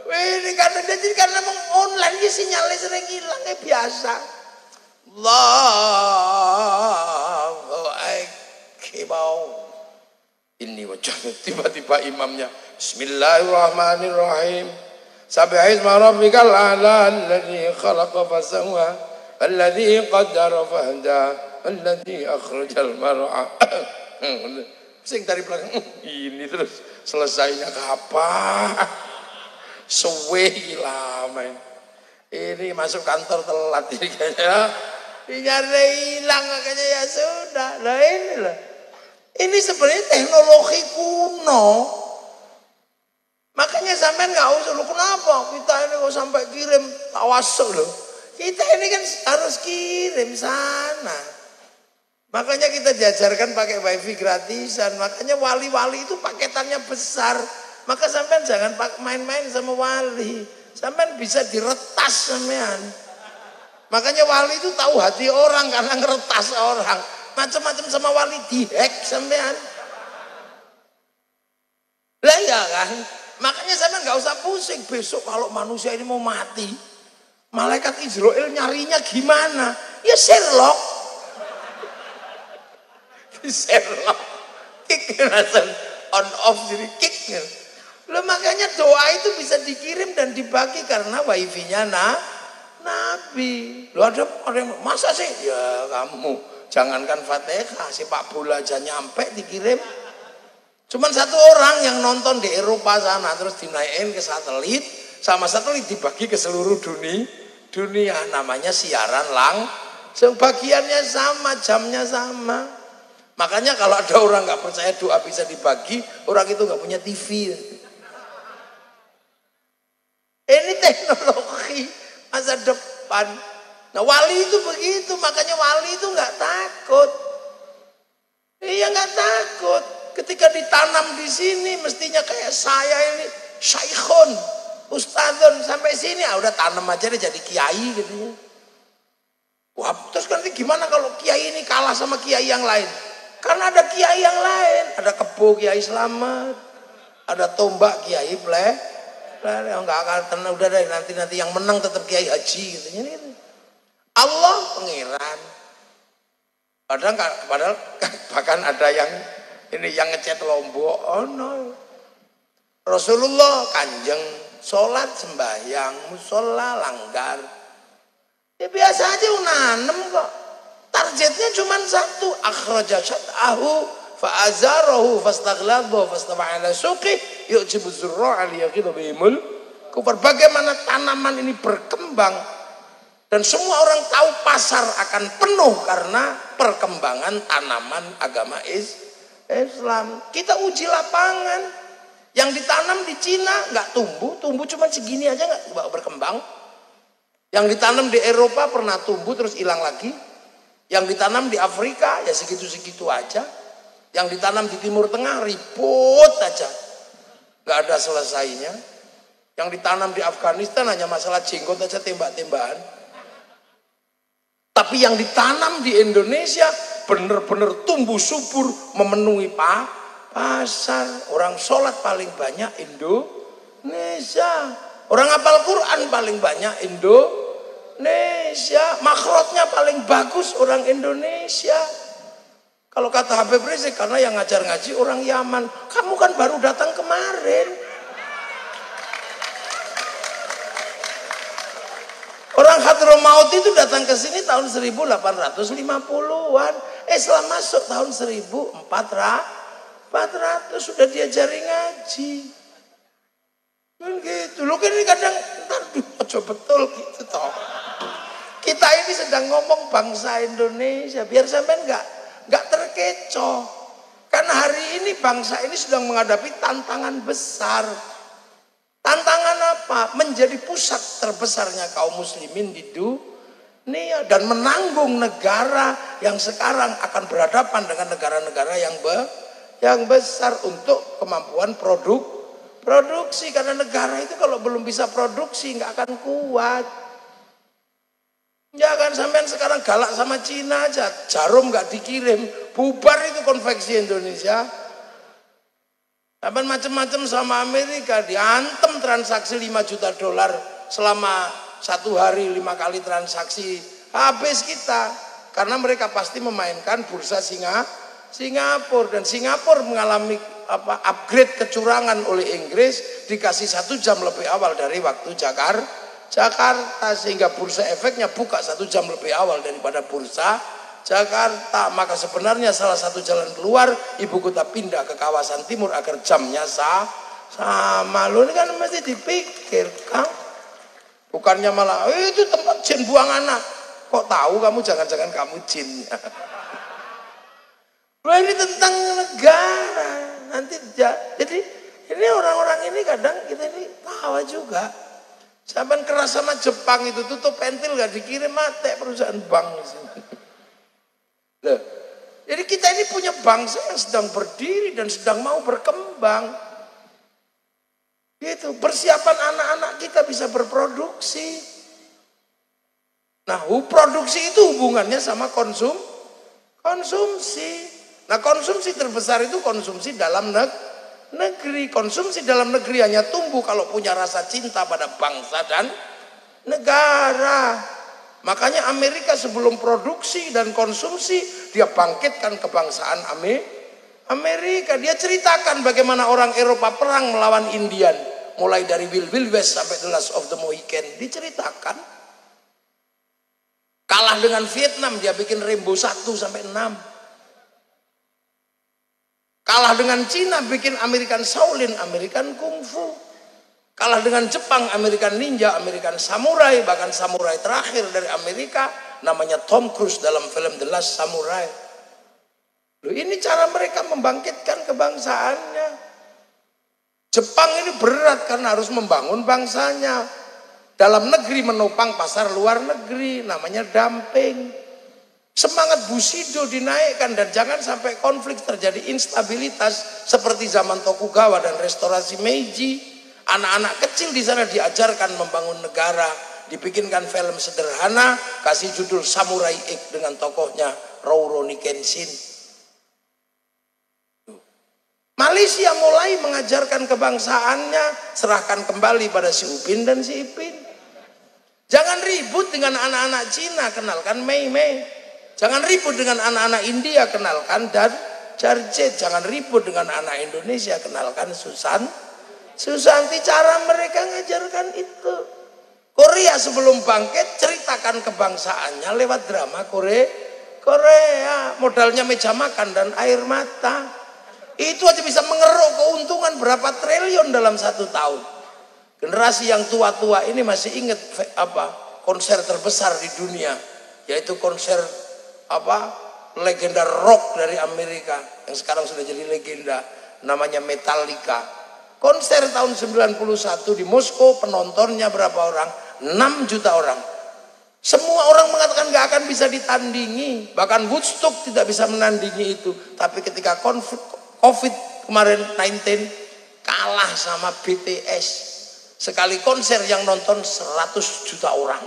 Ini karena online sinyalnya sering hilang biasa. Allahu Akbar. Ini wajah tiba-tiba imamnya Bismillahirrahmanirrahim. Sabbihisma rabbikal a'la alladzi khalaqa fasawwa alladzi qaddara fahda alladzi akhrajal mar'a. Sing dari belakang ini terus selesainya kapan? Suwe lama ini masuk kantor telat ini kayaknya. Nyari hilang makanya ya sudah. Nah inilah. Ini sebenarnya teknologi kuno. Makanya sampean nggak usah, lu kenapa kita ini kok sampai kirim tawassul loh. Kita ini kan harus kirim sana. Makanya kita diajarkan pakai wifi gratisan. Makanya wali-wali itu paketannya besar. Maka sampean jangan main-main sama wali. Sampean bisa diretas sampean. Makanya wali itu tahu hati orang karena ngeretas orang. Macam-macam sama wali dihack sampean. Lah ya kan? Makanya sampean nggak usah pusing. Besok kalau manusia ini mau mati, malaikat Israel nyarinya gimana? Ya Sherlock. Sherlock. Kick on off jadi kick. Loh, makanya doa itu bisa dikirim dan dibagi karena wifi-nya Nabi. Loh ada yang masa sih? Ya kamu jangankan Fatihah, sepak bola aja nyampe dikirim. Cuman satu orang yang nonton di Eropa sana terus dinaikin ke satelit, sama satelit dibagi ke seluruh dunia. Namanya siaran langsung, bagiannya sama, jamnya sama. Makanya kalau ada orang nggak percaya doa bisa dibagi, orang itu nggak punya TV. Ini teknologi masa depan. depan. Nah wali itu begitu, makanya wali itu nggak takut. Iya nggak takut. Ketika ditanam di sini, mestinya kayak saya ini, syaikhun, ustadzun sampai sini, udah tanam aja deh jadi kiai gitu ya. Wah, terus nanti gimana kalau kiai ini kalah sama kiai yang lain? Karena ada kiai yang lain, ada kebo Kiai Slamet, ada tombak Kiai nggak akan tenang, udah deh nanti yang menang tetap Kiai Haji gitu. Allah pengiran. Padahal bahkan ada yang ini yang ngecet Lombok, oh no. Rasulullah kanjeng, sholat sembahyang, musola langgar. Ya biasa aja nanem kok. Targetnya cuma satu, akhraja syat'ahu fa'azarahu fastaghlaba fastawa ala suqi yu'jibu zurra'a liyaqidha bihimul kufar. Bagaimana tanaman ini berkembang dan semua orang tahu pasar akan penuh karena perkembangan tanaman agama Islam. Kita uji lapangan. Yang ditanam di Cina nggak tumbuh cuma segini aja nggak berkembang. Yang ditanam di Eropa pernah tumbuh terus hilang lagi. Yang ditanam di Afrika ya segitu-segitu aja. Yang ditanam di Timur Tengah ribut aja. Nggak ada selesainya. Yang ditanam di Afghanistan hanya masalah jenggot aja tembak-tembakan. Tapi yang ditanam di Indonesia benar-benar tumbuh subur memenuhi pasar. Orang sholat paling banyak Indonesia. Orang hafal Quran paling banyak Indonesia. Makhrajnya paling bagus orang Indonesia. Kalau kata Habib Rizik, karena yang ngajar ngaji orang Yaman. Kamu kan baru datang kemarin. Orang Hadramaut itu datang ke sini tahun 1850-an. Islam masuk tahun 1400 sudah diajari ngaji. Kan gitu. Loh kan ini kadang aja betul gitu toh. Kita ini sedang ngomong bangsa Indonesia biar sampean enggak terkecoh. Karena hari ini bangsa ini sedang menghadapi tantangan besar. Tantangan apa? Menjadi pusat terbesarnya kaum muslimin di dunia dan menanggung negara yang sekarang akan berhadapan dengan negara-negara yang besar untuk kemampuan produksi. Karena negara itu kalau belum bisa produksi nggak akan kuat. Ya kan sampean sekarang galak sama Cina aja, jarum nggak dikirim, bubar itu konveksi Indonesia. Sampean macam-macam sama Amerika, diantem transaksi 5 juta dolar selama 1 hari 5 kali transaksi, habis kita. Karena mereka pasti memainkan bursa Singapura dan Singapura mengalami upgrade kecurangan oleh Inggris, dikasih 1 jam lebih awal dari waktu Jakarta sehingga bursa efeknya buka 1 jam lebih awal daripada bursa Jakarta. Maka sebenarnya salah satu jalan keluar ibu kota pindah ke kawasan timur agar jamnya sama. Lo ini kan mesti dipikir Kang. Bukannya malah itu tempat jin buang anak. Kok tahu kamu, jangan-jangan kamu jin. Lo ini tentang negara. Jadi ini orang-orang ini kadang kita ini tawa juga. Sampai keras sama Jepang itu tutup pentil gak dikirim mati perusahaan bank di sini. Loh, jadi kita ini punya bangsa yang sedang berdiri dan sedang mau berkembang. Gitu, persiapan anak-anak kita bisa berproduksi. Nah, produksi itu hubungannya sama konsumsi. Nah, konsumsi terbesar itu konsumsi dalam negeri. Konsumsi dalam negeri hanya tumbuh kalau punya rasa cinta pada bangsa dan negara. Makanya Amerika sebelum produksi dan konsumsi dia bangkitkan kebangsaan Amerika. Dia ceritakan bagaimana orang Eropa perang melawan Indian, mulai dari Wild West sampai The Last of the Mohican. Diceritakan. Kalah dengan Vietnam, dia bikin Rainbow 1 sampai 6. Kalah dengan Cina, bikin American Shaolin, American Kung Fu. Kalah dengan Jepang, American Ninja, American Samurai, bahkan samurai terakhir dari Amerika namanya Tom Cruise dalam film The Last Samurai. Loh, ini cara mereka membangkitkan kebangsaannya. Jepang ini berat karena harus membangun bangsanya. Dalam negeri menopang pasar luar negeri, namanya dumping. Semangat Bushido dinaikkan dan jangan sampai konflik terjadi instabilitas seperti zaman Tokugawa dan restorasi Meiji. Anak-anak kecil di sana diajarkan membangun negara, dibikinkan film sederhana, kasih judul Samurai X dengan tokohnya Rurouni Kenshin. Malaysia mulai mengajarkan kebangsaannya, serahkan kembali pada si Upin dan si Ipin. Jangan ribut dengan anak-anak Cina, kenalkan Mei Mei. Jangan ribut dengan anak-anak India, kenalkan dan Jarjet. Jangan ribut dengan anak Indonesia, kenalkan Susanti. Cara mereka ngajarkan itu. Korea sebelum bangkit ceritakan kebangsaannya lewat drama Korea. Modalnya meja makan dan air mata. Itu aja bisa mengeruk keuntungan berapa triliun dalam 1 tahun. Generasi yang tua-tua ini masih ingat konser terbesar di dunia, yaitu konser legenda rock dari Amerika yang sekarang sudah jadi legenda, namanya Metallica. Konser tahun 91 di Moskow, penontonnya berapa orang? 6 juta orang. Semua orang mengatakan gak akan bisa ditandingi, bahkan Woodstock tidak bisa menandingi itu. Tapi ketika COVID kemarin 19 kalah sama BTS. Sekali konser yang nonton 100 juta orang.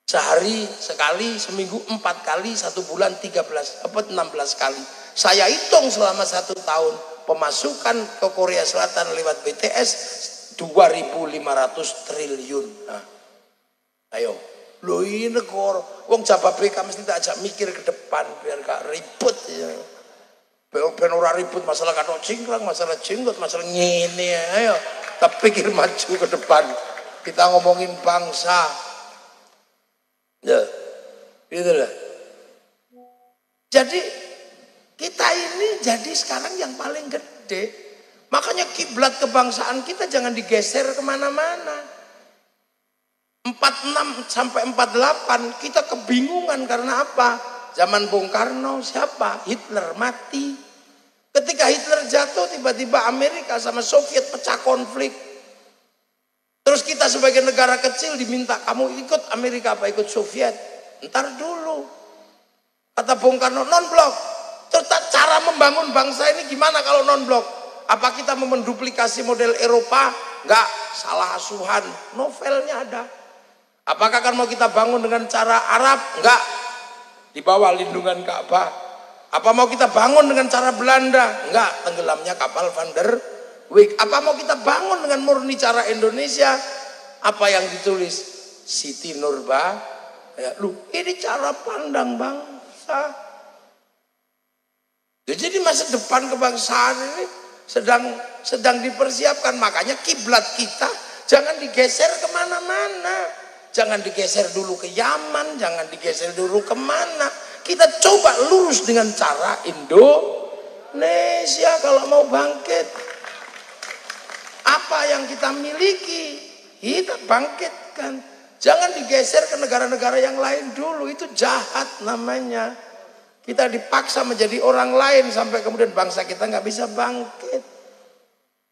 Sehari sekali, seminggu 4 kali, 1 bulan 16 kali. Saya hitung selama 1 tahun pemasukan ke Korea Selatan lewat BTS 2.500 triliun. Nah, ayo, lo ini negara, wong Jawa BK mesti tak ajak mikir ke depan biar gak ribut ya. Ben ora ribut masalah katok cingkrang, masalah jenggot, masalah ngene, ayo. Tapi pikir maju ke depan. Kita ngomongin bangsa. Ya, gitu lah. Jadi kita ini jadi sekarang yang paling gede. Makanya kiblat kebangsaan kita jangan digeser kemana-mana. 46 sampai 48 kita kebingungan karena apa? Zaman Bung Karno siapa? Hitler mati. Ketika Hitler jatuh, tiba-tiba Amerika sama Soviet pecah konflik. Terus kita sebagai negara kecil diminta, kamu ikut Amerika apa ikut Soviet? Ntar dulu. Kata Bung Karno, non-blok. Terus cara membangun bangsa ini gimana kalau non-blok? Apa kita mau menduplikasi model Eropa? Enggak, salah asuhan. Novelnya ada. Apakah kan mau kita bangun dengan cara Arab? Enggak. Di bawah lindungan Ka'bah. Apa mau kita bangun dengan cara Belanda? Enggak, tenggelamnya kapal Van der Wijk. Apa mau kita bangun dengan murni cara Indonesia? Apa yang ditulis Siti Nurba? Ya, ini cara pandang bangsa. Jadi masa depan kebangsaan ini sedang dipersiapkan. Makanya kiblat kita jangan digeser kemana-mana. Jangan digeser dulu ke Yaman, jangan digeser dulu kemana. Kita coba lurus dengan cara Indonesia kalau mau bangkit. Apa yang kita miliki, kita bangkitkan. Jangan digeser ke negara-negara yang lain dulu, itu jahat namanya. Kita dipaksa menjadi orang lain sampai kemudian bangsa kita nggak bisa bangkit.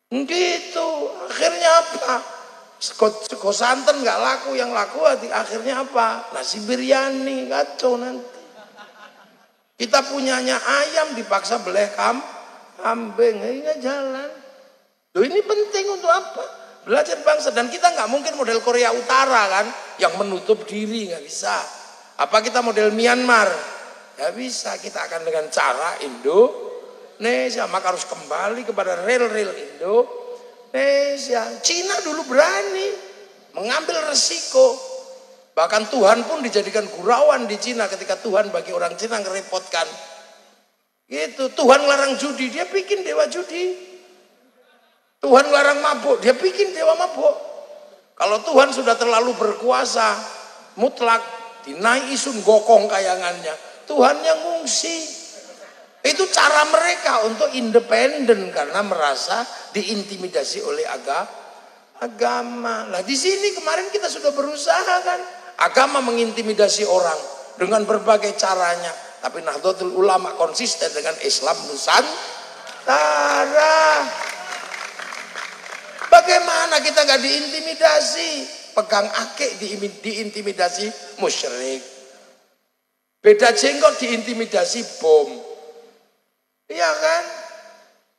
Gitu, akhirnya apa? Sego santan nggak laku, yang laku akhirnya apa? Nasi biryani, kacau nanti. Kita punyanya ayam dipaksa beleh kambing, nggak jalan. Loh, ini penting untuk apa? Belajar bangsa. Dan kita nggak mungkin model Korea Utara kan, yang menutup diri, nggak bisa. Apa kita model Myanmar? Nggak bisa. Kita akan dengan cara Indonesia. Maka harus kembali kepada real-real Indonesia. Cina dulu berani mengambil resiko. Bahkan Tuhan pun dijadikan gurauan di Cina ketika Tuhan bagi orang Cina ngerepotkan. Gitu. Tuhan larang judi, dia bikin dewa judi. Tuhan larang mabuk, dia bikin dewa mabuk. Kalau Tuhan sudah terlalu berkuasa, mutlak, dinaik isun gokong kayangannya. Tuhan yang ngungsi. Itu cara mereka untuk independen karena merasa diintimidasi oleh agama. Nah di sini kemarin kita sudah berusaha kan. Agama mengintimidasi orang dengan berbagai caranya. Tapi Nahdlatul Ulama konsisten dengan Islam Nusantara. Bagaimana kita gak diintimidasi? pegang akik diintimidasi musyrik. Beda jenggot diintimidasi bom. Iya kan?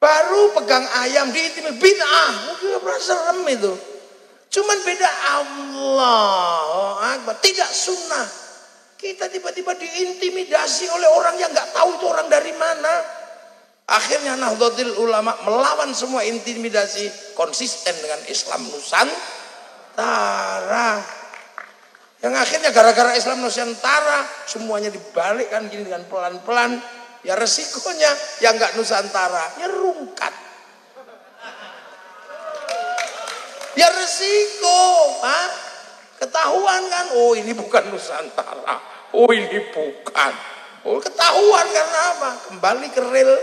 Baru pegang ayam diintimidasi bid'ah. Mungkin serem itu. Cuman beda Allah Akbar, tidak sunnah. Kita tiba-tiba diintimidasi oleh orang yang nggak tahu itu orang dari mana. Akhirnya Nahdlatul Ulama melawan semua intimidasi, konsisten dengan Islam Nusantara. Yang akhirnya gara-gara Islam Nusantara semuanya dibalikkan gini dengan pelan-pelan. Ya resikonya yang nggak Nusantara ya rungkat. Ya resiko, Pak. Ketahuan kan, oh ini bukan Nusantara, oh ini bukan. Oh ketahuan karena apa? Kembali ke real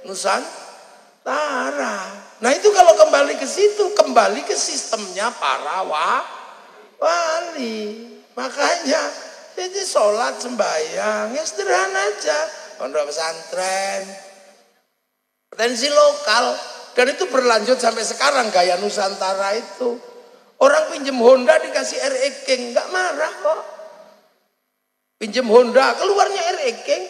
Nusantara. Nah itu kalau kembali ke situ, kembali ke sistemnya para wali. Makanya jadi sholat sembahyang ya sederhana aja. Pondok pesantren, potensi lokal, dan itu berlanjut sampai sekarang gaya Nusantara itu. Orang pinjem Honda dikasih RE King nggak marah kok. Pinjem Honda keluarnya RE King.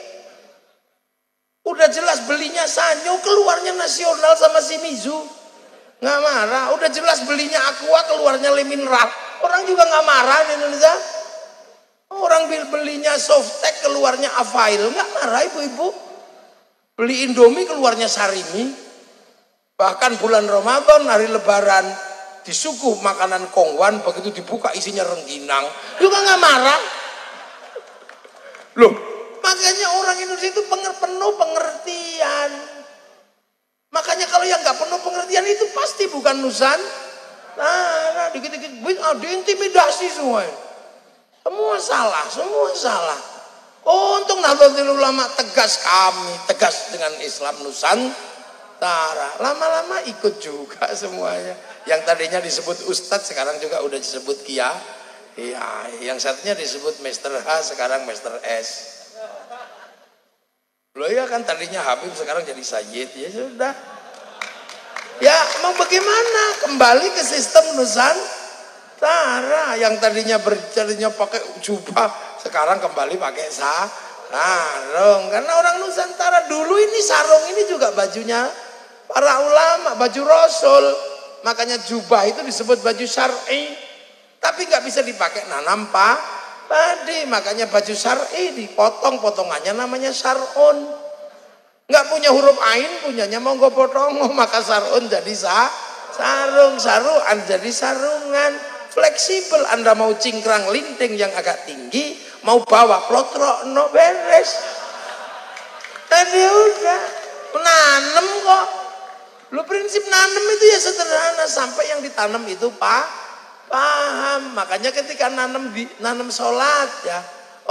Udah jelas belinya Sanyo keluarnya Nasional sama Shimizu. Nggak marah. Udah jelas belinya Aqua keluarnya Le Mineral. Orang juga nggak marah di Indonesia. Orang belinya Softtek keluarnya Avail. Nggak marah ibu-ibu. Beli Indomie keluarnya Sarimi. Bahkan bulan Ramadan hari Lebaran disuguh makanan kongwan, begitu dibuka isinya rengginang. Juga nggak marah. Loh, makanya orang Indonesia itu penuh pengertian. Makanya kalau yang nggak penuh pengertian itu pasti bukan Nusantara. Dikit-dikit diintimidasi semua. Semua salah. Oh, untung Nahdlatul Ulama tegas, kami tegas dengan Islam Nusantara. Lama-lama ikut juga semuanya. Yang tadinya disebut Ustadz sekarang juga udah disebut Kiai. Iya, yang satunya disebut Master H sekarang Master S. Loh ya kan tadinya Habib sekarang jadi Sayyid. Ya sudah. Ya mau bagaimana? Kembali ke sistem Nusantara. Yang tadinya pakai jubah sekarang kembali pakai sarung. Karena orang Nusantara dulu ini sarung ini juga bajunya para ulama, baju Rasul. Makanya jubah itu disebut baju syar'i. Tapi nggak bisa dipakai nanam padi. Makanya baju syar'i dipotong, potongannya namanya sarun. Nggak punya huruf ain, punyanya monggo potong. Maka sarun jadi sarung, saruan jadi sarungan. Fleksibel, Anda mau cingkrang linting yang agak tinggi, mau bawa plotrok, no beres. Tadi udah menanam kok. Lu prinsip nanam itu ya sederhana, sampai yang ditanam itu paham. Makanya ketika nanam sholat ya,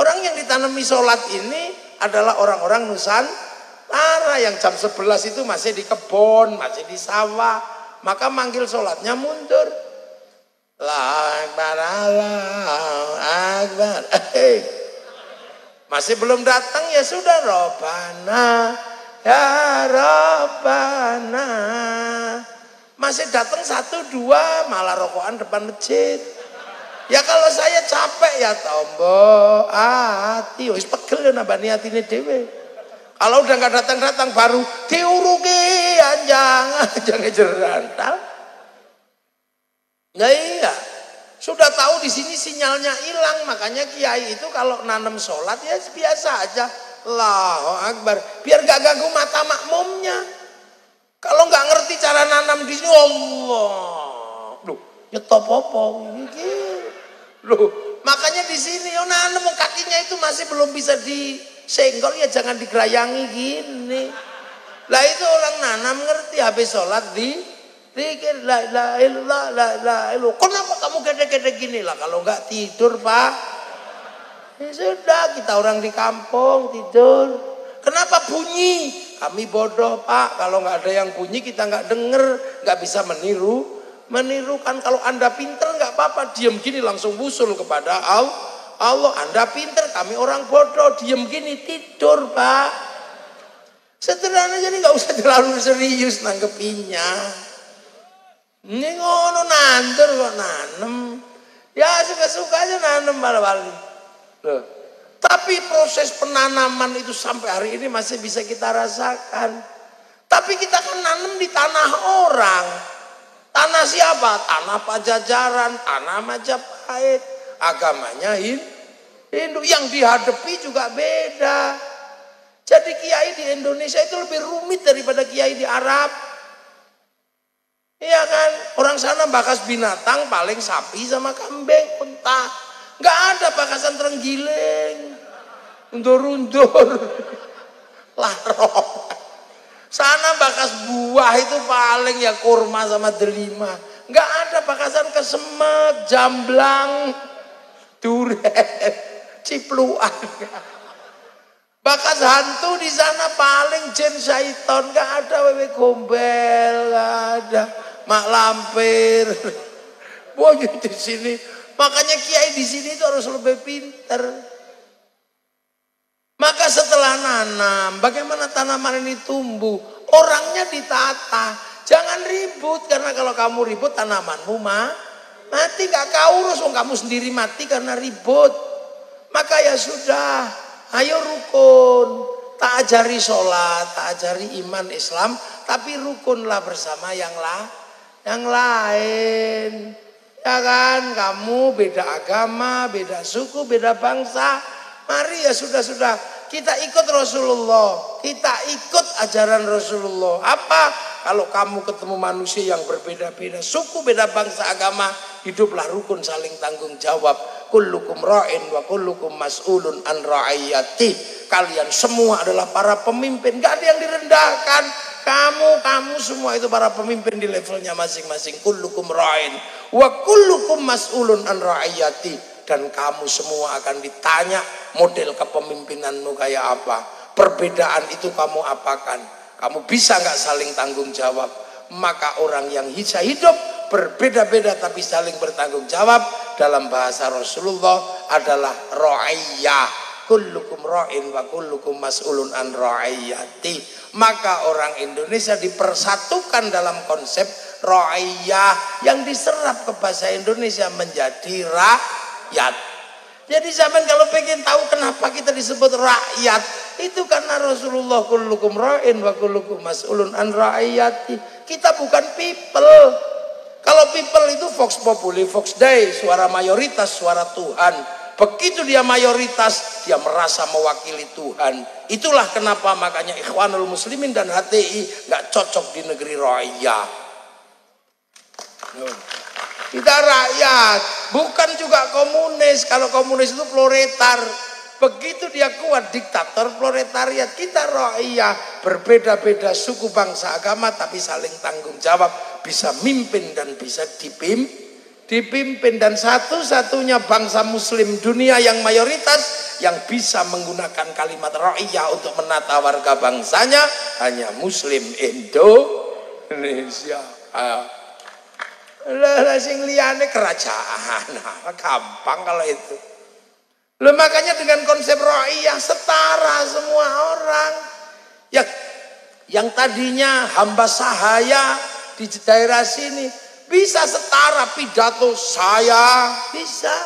orang yang ditanami sholat ini adalah orang-orang Nusantara yang jam 11 itu masih di kebun, masih di sawah. Maka manggil sholatnya mundur. Allahu Akbar, Allahu Akbar. Masih belum datang ya sudah, Robbana ya Rabbana. Masih datang 1, 2 malah rokokan depan masjid. Ya kalau saya capek ya tombo hati wis pegel ya nambani atine dhewe. Kalau udah nggak datang-datang baru diuruki anjang jerantal. Nah iya, sudah tahu di sini sinyalnya hilang, makanya kiai itu kalau nanam sholat ya biasa aja. Allahu Akbar, biar gak ganggu mata makmumnya. Kalau nggak ngerti cara nanam di sini, Allah, loh, nyetop apa? Loh, makanya di sini yo nanam kakinya itu masih belum bisa disenggol ya jangan digerayangi gini. Lah itu orang nanam ngerti, habis sholat dikir la ilaha illallah la ilaha illallah. Kenapa kamu gede-gede gini lah? Kalau nggak tidur Pak, ya sudah kita orang di kampung tidur. Kenapa bunyi? Kami bodoh Pak, kalau nggak ada yang bunyi kita nggak denger, nggak bisa menirukan. Kalau Anda pinter nggak apa-apa, diem gini langsung wusul kepada Allah. Anda pinter, kami orang bodoh, diem gini tidur Pak. Sederhana, jadi nggak usah terlalu serius nanggepinya. Ini ngono nandur kok nanem. Ya suka-suka aja nanam bali. Loh. Tapi proses penanaman itu sampai hari ini masih bisa kita rasakan. Tapi kita kan nanam di tanah orang. Tanah siapa? Tanah Pajajaran, tanah Majapahit. Agamanya Hindu. Yang dihadapi juga beda. Jadi kiai di Indonesia itu lebih rumit daripada kiai di Arab. Iya kan? Orang sana bakas binatang paling sapi sama kambing, unta. Nggak ada bakasan terenggiling. Undur-undur. Larok. Sana bakas buah itu paling ya kurma sama delima. Nggak ada bakasan kesemek, jamblang, durian, cipluan. Bakas hantu di sana paling jin syaiton. Nggak ada wewe gombel, nggak ada mak lampir. Wah di sini. Makanya kiai di sini itu harus lebih pinter. Maka setelah nanam, bagaimana tanaman ini tumbuh? Orangnya ditata. Jangan ribut, karena kalau kamu ribut tanamanmu mati. Gak kau urus, kamu sendiri mati karena ribut. Maka ya sudah, ayo rukun. Tak ajari sholat, tak ajari iman Islam, tapi rukunlah bersama yang lain. Ya kan, kamu beda agama, beda suku, beda bangsa. Mari ya sudah kita ikut Rasulullah, kita ikut ajaran Rasulullah. Apa? Kalau kamu ketemu manusia yang berbeda-beda suku, beda bangsa, agama, hiduplah rukun saling tanggung jawab. Kullukum ra'in wa kullukum mas'ulun an ra'iyati. Kalian semua adalah para pemimpin, gak ada yang direndahkan. Kamu semua itu para pemimpin di levelnya masing-masing. Kullukum ra'in wa kullukum mas'ulun an ra'iyati. Dan kamu semua akan ditanya model kepemimpinanmu kayak apa. Perbedaan itu kamu apakan. Kamu bisa gak saling tanggung jawab. Maka orang yang bisa hidup berbeda-beda tapi saling bertanggung jawab, dalam bahasa Rasulullah adalah ra'iyah. Kullukum ra'in wa kullukum mas'ulun an ra'iyati. Maka orang Indonesia dipersatukan dalam konsep ra'iyah yang diserap ke bahasa Indonesia menjadi rakyat. Jadi zaman kalau pengen tahu kenapa kita disebut rakyat, itu karena Rasulullah kullukum ra'in wa kullukum mas'ulun an ra'iyati. Kita bukan people. Kalau people itu vox populi, vox dei, suara mayoritas, suara Tuhan. Begitu dia mayoritas, dia merasa mewakili Tuhan. Itulah kenapa makanya Ikhwanul Muslimin dan HTI gak cocok di negeri ra'iyah. Kita rakyat, bukan juga komunis. Kalau komunis itu proletar. Begitu dia kuat diktator proletariat. Kita ra'iyah, berbeda-beda suku, bangsa, agama, tapi saling tanggung jawab, bisa mimpin dan bisa dipimpin. Dan satu-satunya bangsa muslim dunia yang mayoritas yang bisa menggunakan kalimat ra'iyah untuk menata warga bangsanya hanya muslim Indonesia. Lah sing liyane kerajaan. Gampang kalau itu. Loh, makanya dengan konsep ra'iyah setara semua orang. Ya, yang tadinya hamba sahaya di daerah sini bisa setara pidato saya, bisa.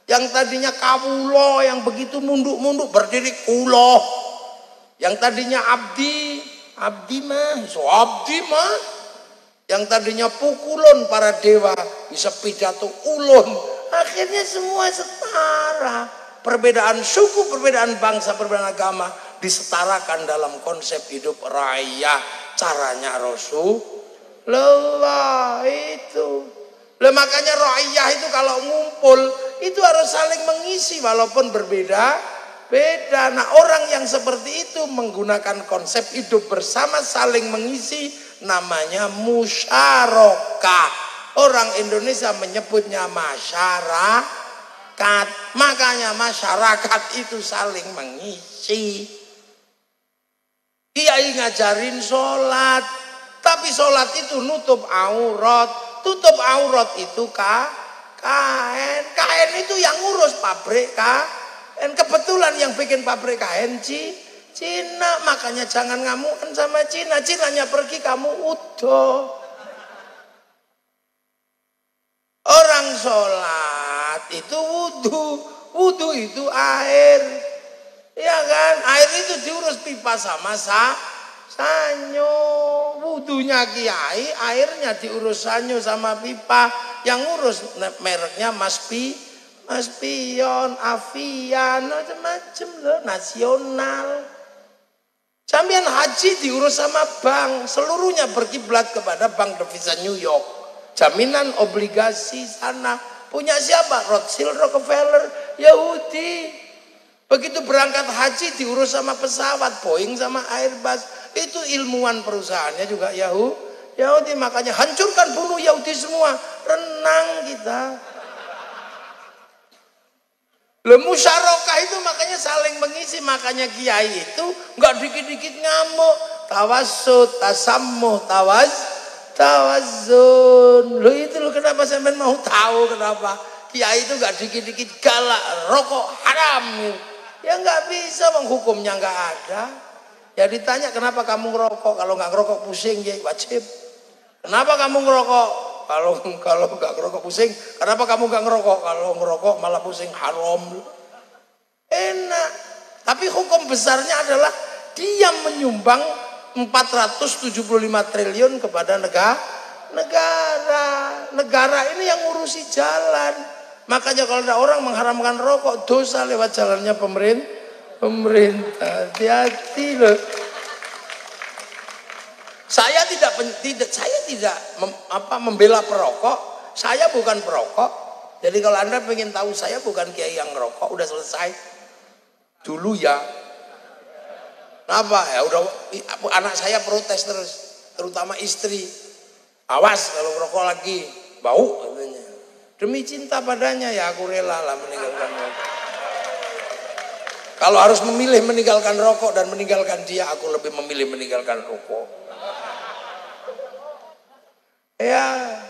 Yang tadinya kawulo yang begitu munduk-munduk berdiri kulo. Yang tadinya abdi mah. Yang tadinya pukulun para dewa bisa pidato ulun. Akhirnya semua setara. Perbedaan suku, perbedaan bangsa, perbedaan agama disetarakan dalam konsep hidup raya. Caranya Rasulullah itu. Makanya ra'iyah itu kalau ngumpul itu harus saling mengisi walaupun berbeda. Nah, orang yang seperti itu menggunakan konsep hidup bersama saling mengisi, namanya musyarakah. Orang Indonesia menyebutnya masyarakat. Makanya masyarakat itu saling mengisi. Kiai ngajarin sholat, tapi sholat itu nutup aurat. Tutup aurat itu kain itu yang ngurus pabrik kain. Kebetulan yang bikin pabrik kain Cina, makanya jangan ngamukan sama Cina. Cinanya pergi, kamu udah. Orang sholat itu wudu. Wudu itu air. Ya kan? Air itu diurus pipa sama sanyo. Wudunya kiai, airnya diurus sanyo sama pipa. Yang ngurus mereknya Mas Pion, Avian, macam-macam loh, nasional. Sampean haji diurus sama bank, seluruhnya berkiblat kepada Bank Devisa New York. Jaminan obligasi sana punya siapa? Rothschild, Rockefeller, Yahudi. Begitu berangkat haji diurus sama pesawat, Boeing sama Airbus. Itu ilmuwan perusahaannya juga Yahudi. Makanya hancurkan, bunuh Yahudi semua. Renang kita. Musyarakah itu makanya saling mengisi. Makanya kiai itu nggak dikit-dikit ngamuk. Tawassut, tasammuh, tawazun. Itu kenapa sampean mau tahu kenapa kiai itu nggak dikit-dikit galak, rokok haram. Ya nggak bisa, bang, hukumnya nggak ada. Ya ditanya kenapa kamu ngerokok, kalau nggak ngerokok pusing, ya wajib. Kenapa kamu ngerokok? Kalau nggak ngerokok pusing, kenapa kamu nggak ngerokok? Kalau ngerokok malah pusing, haram. Enak. Tapi hukum besarnya adalah dia menyumbang 475 triliun kepada negara ini yang ngurusi jalan. Makanya kalau ada orang mengharamkan rokok, dosa lewat jalannya pemerintah. Hati-hati loh. Saya tidak membela perokok. Saya bukan perokok. Jadi kalau Anda pengen tahu, saya bukan kiai yang ngerokok. Udah selesai. Dulu ya. Kenapa? Ya udah, anak saya protes terus, terutama istri. Awas kalau ngerokok lagi, bau katanya. Demi cinta padanya ya aku rela lah meninggalkan rokok. Kalau harus memilih meninggalkan rokok dan meninggalkan dia, aku lebih memilih meninggalkan rokok. Iya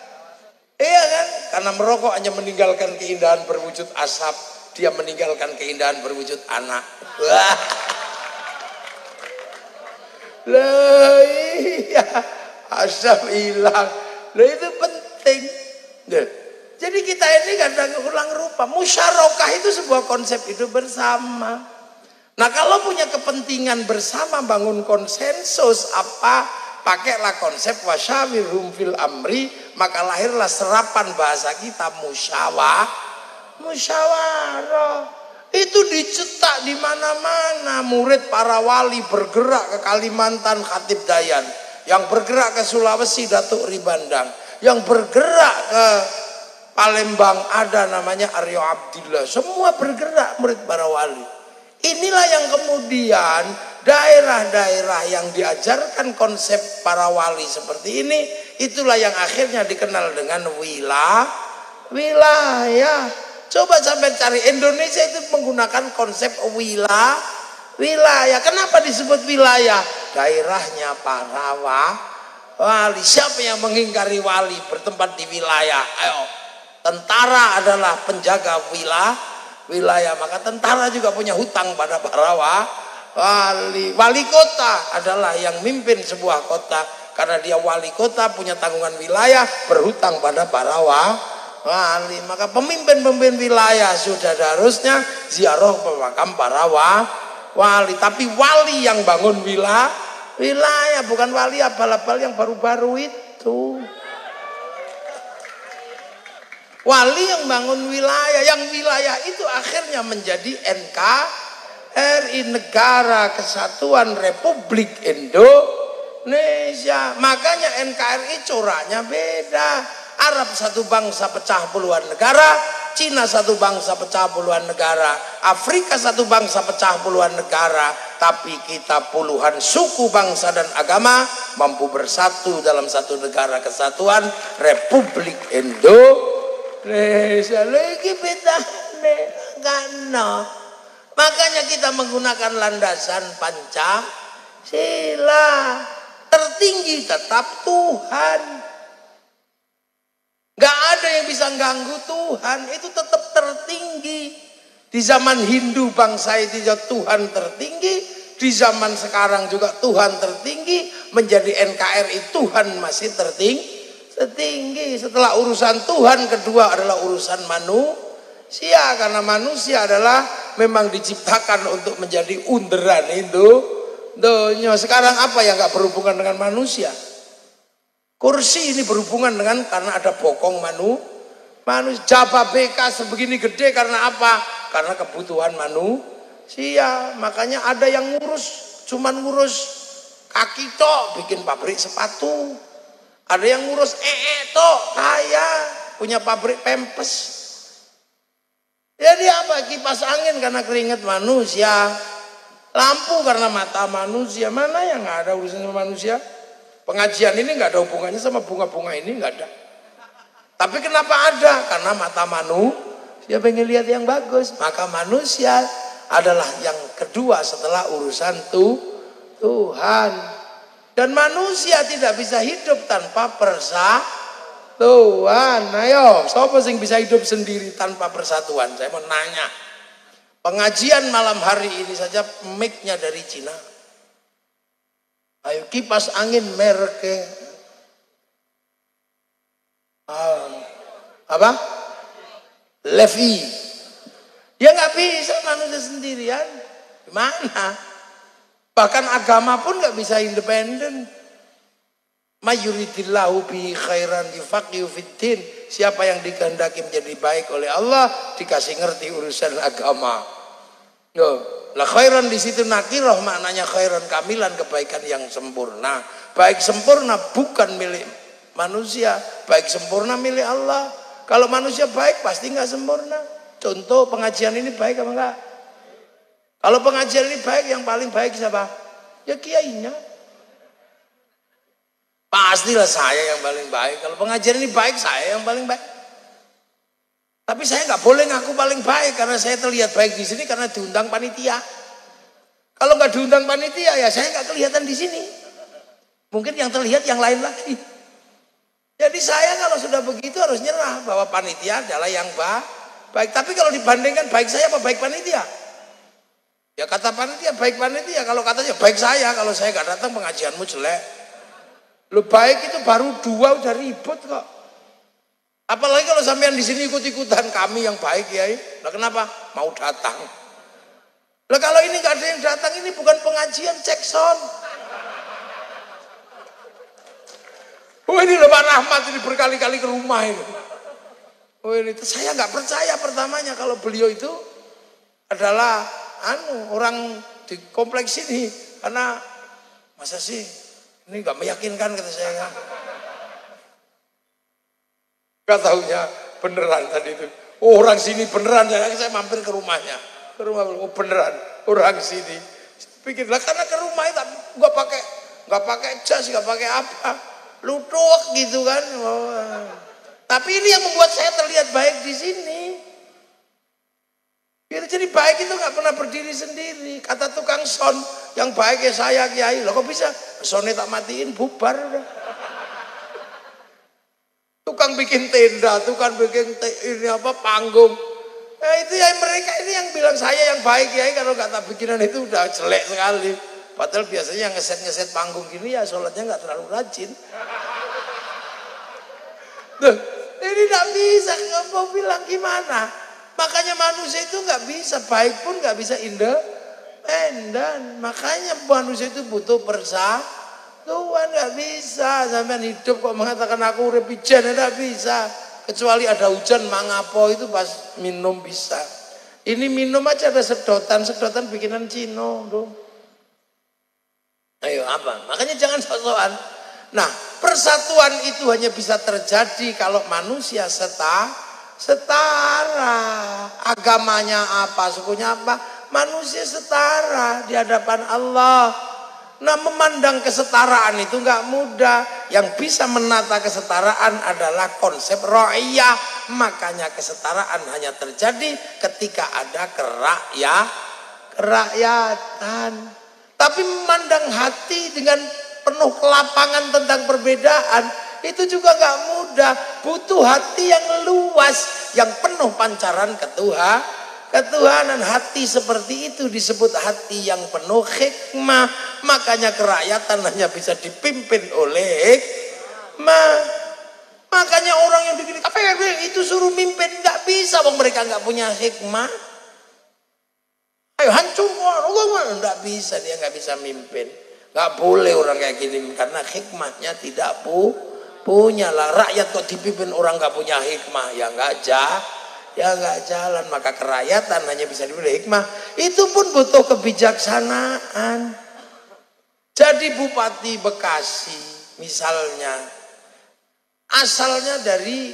kan? Karena merokok hanya meninggalkan keindahan berwujud asap, dia meninggalkan keindahan berwujud anak. Wah. Lah iya, asap hilang. Lah itu penting. Jadi kita ini kadang ulang rupa. Musyarakah itu sebuah konsep hidup bersama. Nah kalau punya kepentingan bersama bangun konsensus apa? Pakailah konsep wasyawirhum fil amri, maka lahirlah serapan bahasa kita musyawarah. Itu dicetak di mana-mana. Murid para wali bergerak ke Kalimantan, Khatib Dayan. Yang bergerak ke Sulawesi, Datuk Ribandang. Yang bergerak ke Palembang ada namanya Aryo Abdillah. Semua bergerak murid para wali. Inilah yang kemudian daerah-daerah yang diajarkan konsep para wali seperti ini, itulah yang akhirnya dikenal dengan wilayah. Coba sampai cari, Indonesia itu menggunakan konsep wilayah. Kenapa disebut wilayah? Daerahnya para wali. Siapa yang mengingkari wali bertempat di wilayah? Ayo, tentara adalah penjaga wilayah, maka tentara juga punya hutang pada para wali. Wali kota adalah yang mimpin sebuah kota, karena dia wali kota punya tanggungan wilayah, berhutang pada para wali. Maka pemimpin wilayah sudah harusnya ziarah pemakam para wali. Tapi wali yang bangun wilayah, bukan wali abal-abal yang baru-baru itu. Wali yang bangun wilayah, yang wilayah itu akhirnya menjadi NKRI, Negara Kesatuan Republik Indonesia. Makanya NKRI coraknya beda. Arab satu bangsa pecah puluhan negara, Cina satu bangsa pecah puluhan negara, Afrika satu bangsa pecah puluhan negara. Tapi kita puluhan suku, bangsa dan agama mampu bersatu dalam satu negara kesatuan Republik Indonesia. Lagi bedane karena makanya kita menggunakan landasan Pancasila. Tertinggi tetap Tuhan. Gak ada yang bisa ganggu Tuhan, itu tetap tertinggi. Di zaman Hindu bangsa itu Tuhan tertinggi, di zaman sekarang juga Tuhan tertinggi, menjadi NKRI Tuhan masih setinggi. Setelah urusan Tuhan, kedua adalah urusan manusia, karena manusia adalah memang diciptakan untuk menjadi underan itu dunia. Sekarang apa yang nggak berhubungan dengan manusia? Kursi ini berhubungan dengan karena ada bokong manusia. Jabah BK sebegini gede karena apa? Karena kebutuhan manusia. Makanya ada yang cuman ngurus kaki tok, bikin pabrik sepatu. Ada yang ngurus tok, kaya, punya pabrik pempes. Jadi apa? Kipas angin karena keringat manusia, lampu karena mata manusia. Mana yang nggak ada urusan sama manusia? Pengajian ini nggak ada hubungannya sama bunga-bunga ini, nggak ada. Tapi kenapa ada? Karena mata manusia pengen lihat yang bagus. Maka manusia adalah yang kedua setelah urusan Tuhan. Dan manusia tidak bisa hidup tanpa persatuan. Ayo, siapa yang bisa hidup sendiri tanpa persatuan? Saya mau nanya. Pengajian malam hari ini saja mic-nya dari Cina. Ayo, kipas angin merek apa? Levi. Ya nggak bisa manusia sendirian. Gimana? Bahkan agama pun nggak bisa independen. Mayuridillahu bi khairan yufaqihu fiddin. Siapa yang dikehendaki menjadi baik oleh Allah dikasih ngerti urusan agama. La khairan di situ nakirah, maknanya khairan kamilan, kebaikan yang sempurna. Baik sempurna bukan milik manusia, baik sempurna milik Allah. Kalau manusia baik pasti nggak sempurna. Contoh pengajian ini baik apa enggak? Kalau pengajian ini baik, yang paling baik siapa? Ya kiainya. Pastilah saya yang paling baik. Kalau pengajian ini baik, saya yang paling baik. Tapi saya nggak boleh ngaku paling baik karena saya terlihat baik di sini karena diundang panitia. Kalau nggak diundang panitia ya saya nggak kelihatan di sini. Mungkin yang terlihat yang lain lagi. Jadi saya kalau sudah begitu harus nyerah bahwa panitia adalah yang baik. Tapi kalau dibandingkan baik saya apa baik panitia? Ya kata panitia baik panitia. Kalau katanya baik saya, kalau saya nggak datang pengajianmu jelek. Lu baik itu baru 2 udah ribut kok. Apalagi kalau sampean di sini ikut-ikutan kami yang baik ya. Lah kenapa? Mau datang. Lah kalau ini nggak ada yang datang, ini bukan pengajian, cek sound. Oh ini loh Pak Rahmat ini berkali-kali ke rumah ini. Oh ini saya nggak percaya pertamanya kalau beliau itu adalah orang di kompleks ini, karena masa sih ini nggak meyakinkan kata saya. Gak taunya beneran tadi itu. Oh, orang sini beneran, saya mampir ke rumahnya. Ke rumah, oh beneran orang sini. Pikirlah karena ke rumah itu nggak pakai jas, nggak pakai apa. Lutuk gitu kan. Oh. Tapi ini yang membuat saya terlihat baik di sini. Jadi baik itu nggak pernah berdiri sendiri. Kata tukang son, yang baik ya saya kiai. Loh kok bisa? Sonnya tak matiin bubar udah. Tukang bikin tenda, tukang bikin ini apa panggung. Nah, itu ya mereka ini yang bilang saya yang baik kiai, kalau kata bikinan itu udah jelek sekali. Padahal biasanya yang ngeset panggung gini ya sholatnya nggak terlalu rajin. Duh, ini nggak bisa, nggak mau bilang gimana. Makanya manusia itu nggak bisa baik pun nggak bisa independen. Makanya manusia itu butuh persatuan, nggak bisa. Sampai hidup kok mengatakan aku urip pijen, nggak bisa. Kecuali ada hujan mangapo itu pas minum bisa. Ini minum aja ada sedotan bikinan Cino, tuh. Ayo apa? Makanya jangan sok-sokan. Nah, persatuan itu hanya bisa terjadi kalau manusia setara. Agamanya apa, sukunya apa, manusia setara di hadapan Allah. Nah, memandang kesetaraan itu nggak mudah. Yang bisa menata kesetaraan adalah konsep ra'iyah. Makanya kesetaraan hanya terjadi ketika ada kerakyatan. Tapi memandang hati dengan penuh kelapangan tentang perbedaan itu juga nggak mudah. Butuh hati yang luas, yang penuh pancaran ketuhanan. Hati seperti itu disebut hati yang penuh hikmah. Makanya kerakyatan hanya bisa dipimpin oleh hikmah. Makanya orang yang begini itu suruh mimpin nggak bisa, bang, mereka nggak punya hikmah. Ayo hancur Allah, nggak bisa, dia nggak bisa mimpin. Nggak boleh orang kayak gini karena hikmahnya tidak punya lah. Rakyat kok dipimpin orang nggak punya hikmah, ya nggak jalan. Maka kerakyatan hanya bisa diberi hikmah. Itu pun butuh kebijaksanaan. Jadi Bupati Bekasi misalnya, asalnya dari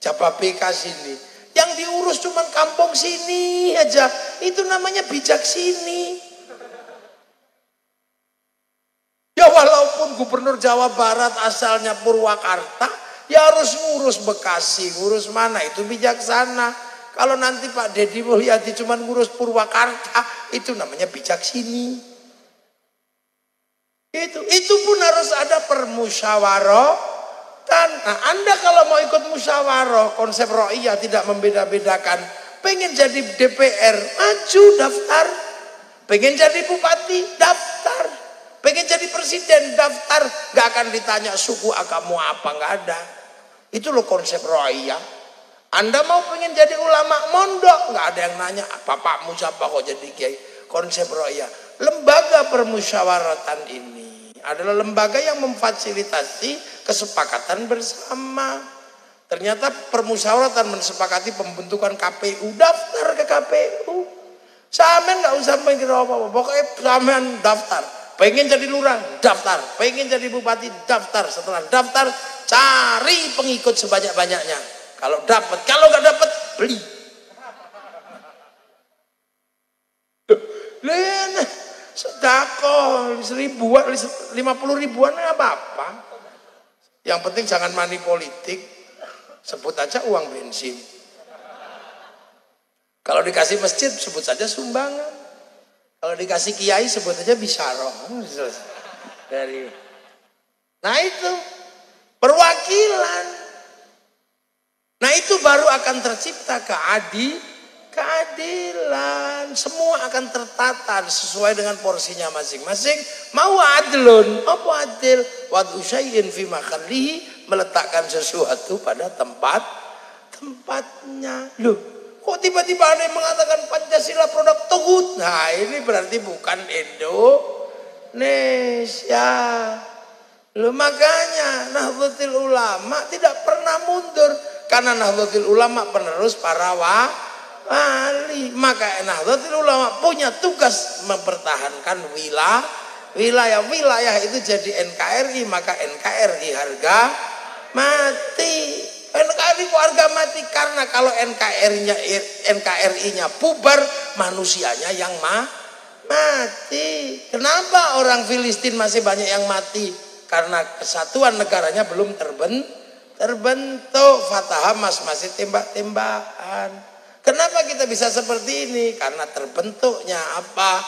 Jababeka sini, yang diurus cuma kampung sini aja, itu namanya bijak sini. Ya walaupun Gubernur Jawa Barat asalnya Purwakarta, ya harus ngurus Bekasi, ngurus mana, itu bijaksana. Kalau nanti Pak Deddy Mulyadi cuma ngurus Purwakarta, itu namanya bijak sini. Itu pun harus ada permusyawaratan. Nah, Anda kalau mau ikut musyawarah, konsep ro'iyah tidak membeda-bedakan. Pengen jadi DPR, maju daftar. Pengen jadi bupati, daftar. Pengen jadi presiden, daftar. Gak akan ditanya suku agama apa, gak ada. Itu loh konsep ro'iyah. Anda mau pengen jadi ulama mondok, gak ada yang nanya bapakmu siapa kok jadi kiai. Konsep ro'iyah. Lembaga permusyawaratan ini adalah lembaga yang memfasilitasi kesepakatan bersama. Ternyata permusyawaratan mensepakati pembentukan KPU, daftar ke KPU. Samen nggak usah mikir apa-apa, pokoknya samen daftar. Pengen jadi lurah, daftar. Pengen jadi bupati, daftar. Setelah daftar, cari pengikut sebanyak-banyaknya. Kalau dapat, kalau nggak dapat, beli. Sedekah 50 ribuan nggak apa-apa. Yang penting jangan money politik. Sebut aja uang bensin. Kalau dikasih masjid sebut saja sumbangan. Kalau dikasih kiai sebut aja bisyarah. Nah itu perwakilan. Nah itu baru akan tercipta keadilan, semua akan tertata sesuai dengan porsinya masing-masing. Mau adlun, apa adil? Wad'u syai'in fi mahallihi, meletakkan sesuatu pada tempatnya. Loh, kok tiba-tiba ada yang mengatakan Pancasila produk togut? Nah, ini berarti bukan Indonesia. Loh, makanya Nahdlatul Ulama tidak pernah mundur, karena Nahdlatul Ulama penerus para wali. Maka Nahdlatul Ulama punya tugas mempertahankan wilayah itu jadi NKRI. Maka NKRI harga mati. NKRI kok harga mati? Karena kalau NKRI-nya bubar, manusianya yang mati. Kenapa orang Filistin masih banyak yang mati? Karena kesatuan negaranya belum terbentuk. Fatah Hamas masih tembak-tembakan. Kenapa kita bisa seperti ini? Karena terbentuknya apa?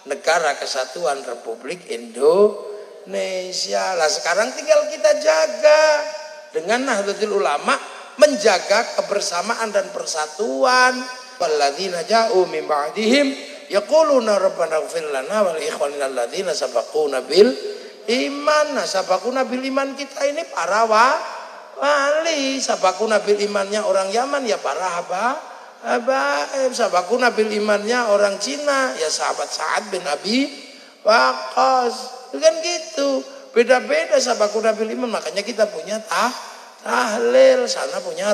Negara Kesatuan Republik Indonesia. Lah sekarang tinggal kita jaga dengan Nahdlatul Ulama, menjaga kebersamaan dan persatuan. Walladzina ja'u min ba'dihim yaquluna rabbana ighfir lana wa li ikhwanina alladzina sabaquna bil iman. Nah, sabaquna bil iman kita ini para wali. Sabaquna bil imannya orang Yaman ya para sabaquna bil imannya orang Cina ya sahabat Sa'ad bin Abi Waqqas. Itu kan gitu. Beda-beda sabaquna bil iman, makanya kita punya tahlil, sana punya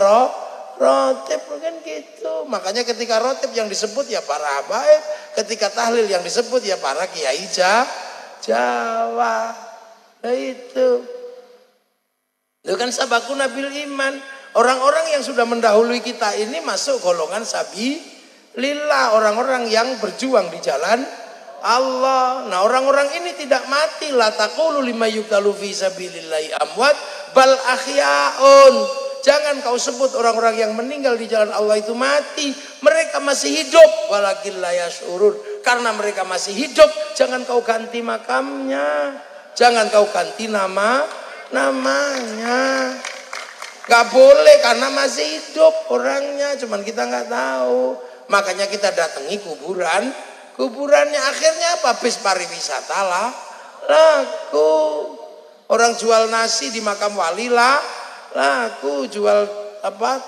rotib kan gitu. Makanya ketika rotib yang disebut ya para habaib, ketika tahlil yang disebut ya para kiai Jawa. Nah itu kan sabaquna bil iman. Orang-orang yang sudah mendahului kita ini masuk golongan sabilillah, orang-orang yang berjuang di jalan Allah. Nah, orang-orang ini tidak mati. La taqulu lima yuqtalu fi sabilillahi amwat bal ahyaun. Jangan kau sebut orang-orang yang meninggal di jalan Allah itu mati. Mereka masih hidup, walakin la yash'urun. Karena mereka masih hidup, jangan kau ganti makamnya. Jangan kau ganti namanya. Gak boleh karena masih hidup orangnya, cuman kita nggak tahu. Makanya kita datangi kuburannya. Akhirnya apa? Bis pariwisata laku. Orang jual nasi di makam wali laku, jual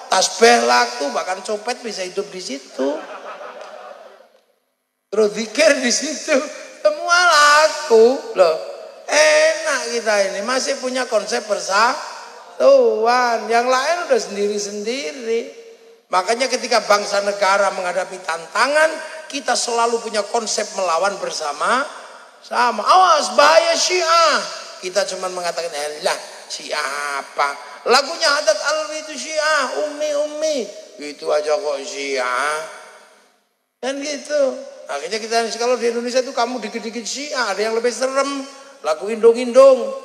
tasbih laku, bahkan copet bisa hidup di situ. Terus zikir di situ, semua laku loh. Enak kita ini masih punya konsep persatuan. Yang lain udah sendiri-sendiri. Makanya ketika bangsa negara menghadapi tantangan, kita selalu punya konsep melawan bersama sama. Awas bahaya Syiah. Kita cuma mengatakan lah Syiah apa? Lagunya Haddad Alwi itu Syiah, Umi. Itu aja kok Syiah. Dan gitu. Akhirnya kita kalau di Indonesia itu kamu dikit-dikit Syiah, ada yang lebih serem. Lagu indung-indung.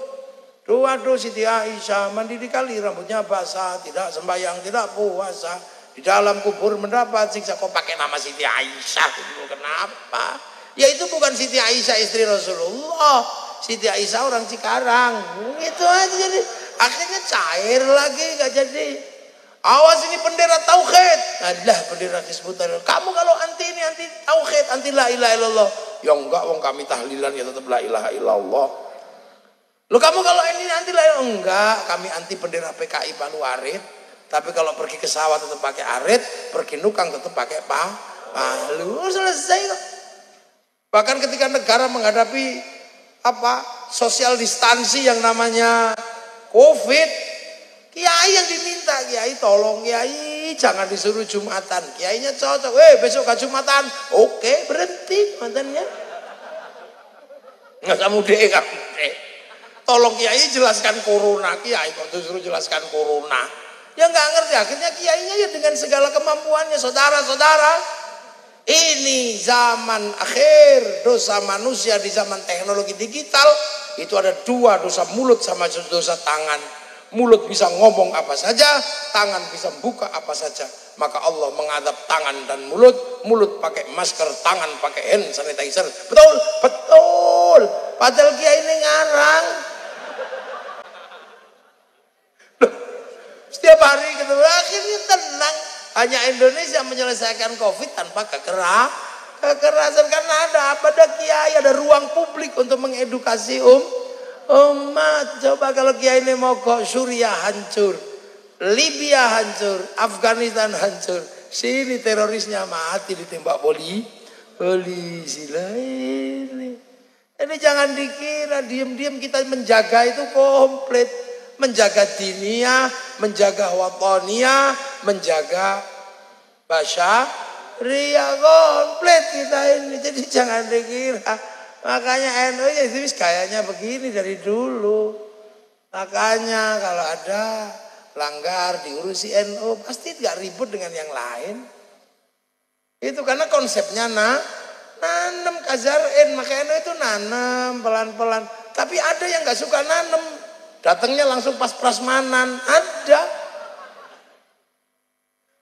Aduh Siti Aisyah mandi di kali rambutnya basah, tidak sembahyang, tidak puasa. Di dalam kubur mendapat siksa. Kok pakai nama Siti Aisyah? Kenapa? Ya itu bukan Siti Aisyah istri Rasulullah. Siti Aisyah orang Cikarang. Itu aja jadi. Akhirnya cair lagi, gak jadi. Awas ini bendera tauhid. Alah bendera Hizbut Tahrir. Kamu kalau anti ini anti tauhid, anti la ilaha illallah. Ya enggak, wong kami tahlilan ya tetap la ilaha illallah. Loh kamu kalau ini anti la ilaha, enggak, kami anti bendera PKI Palu Arit. Tapi kalau pergi ke sawah tetap pakai arit, pergi nukang tetap pakai palu. Selesai kok. Bahkan ketika negara menghadapi social distansi yang namanya Covid, kiai yang diminta, kiai tolong kiai jangan disuruh Jumatan. Kiainya cocok, besok gak Jumatan. Oke, berhenti Jumatannya. Nggak usah mudik, nggak mudik. Tolong kiai jelaskan corona, kiai kok disuruh jelaskan corona. Ya nggak ngerti, akhirnya kiainya ya dengan segala kemampuannya. Saudara-saudara, ini zaman akhir, dosa manusia di zaman teknologi digital itu ada dua, dosa mulut sama dosa tangan. Mulut bisa ngomong apa saja, tangan bisa buka apa saja. Maka Allah mengadab tangan dan mulut. Mulut pakai masker, tangan pakai hand sanitizer. Betul, betul. Padahal kiai ini ngarang. Setiap hari ketemu, akhirnya tenang. Hanya Indonesia menyelesaikan Covid tanpa kekerasan. Karena ada kiai, ada ruang publik untuk mengedukasi umat. Coba kalau kiai ini mogok, Suriah hancur, Libya hancur, Afghanistan hancur. Sini terorisnya mati ditembak polisi lain. Ini jangan dikira diam-diam kita menjaga itu komplit. Menjaga diniyah, menjaga wataniyah, menjaga basyariyah, komplit kita ini. Jadi jangan dikira. Makanya NU ya itu kayaknya begini dari dulu. Makanya kalau ada langgar diurusi NU pasti gak ribut dengan yang lain. Itu karena konsepnya nanam kazarin, makanya NU itu nanam pelan-pelan. Tapi ada yang gak suka nanam. Datangnya langsung pas prasmanan, ada.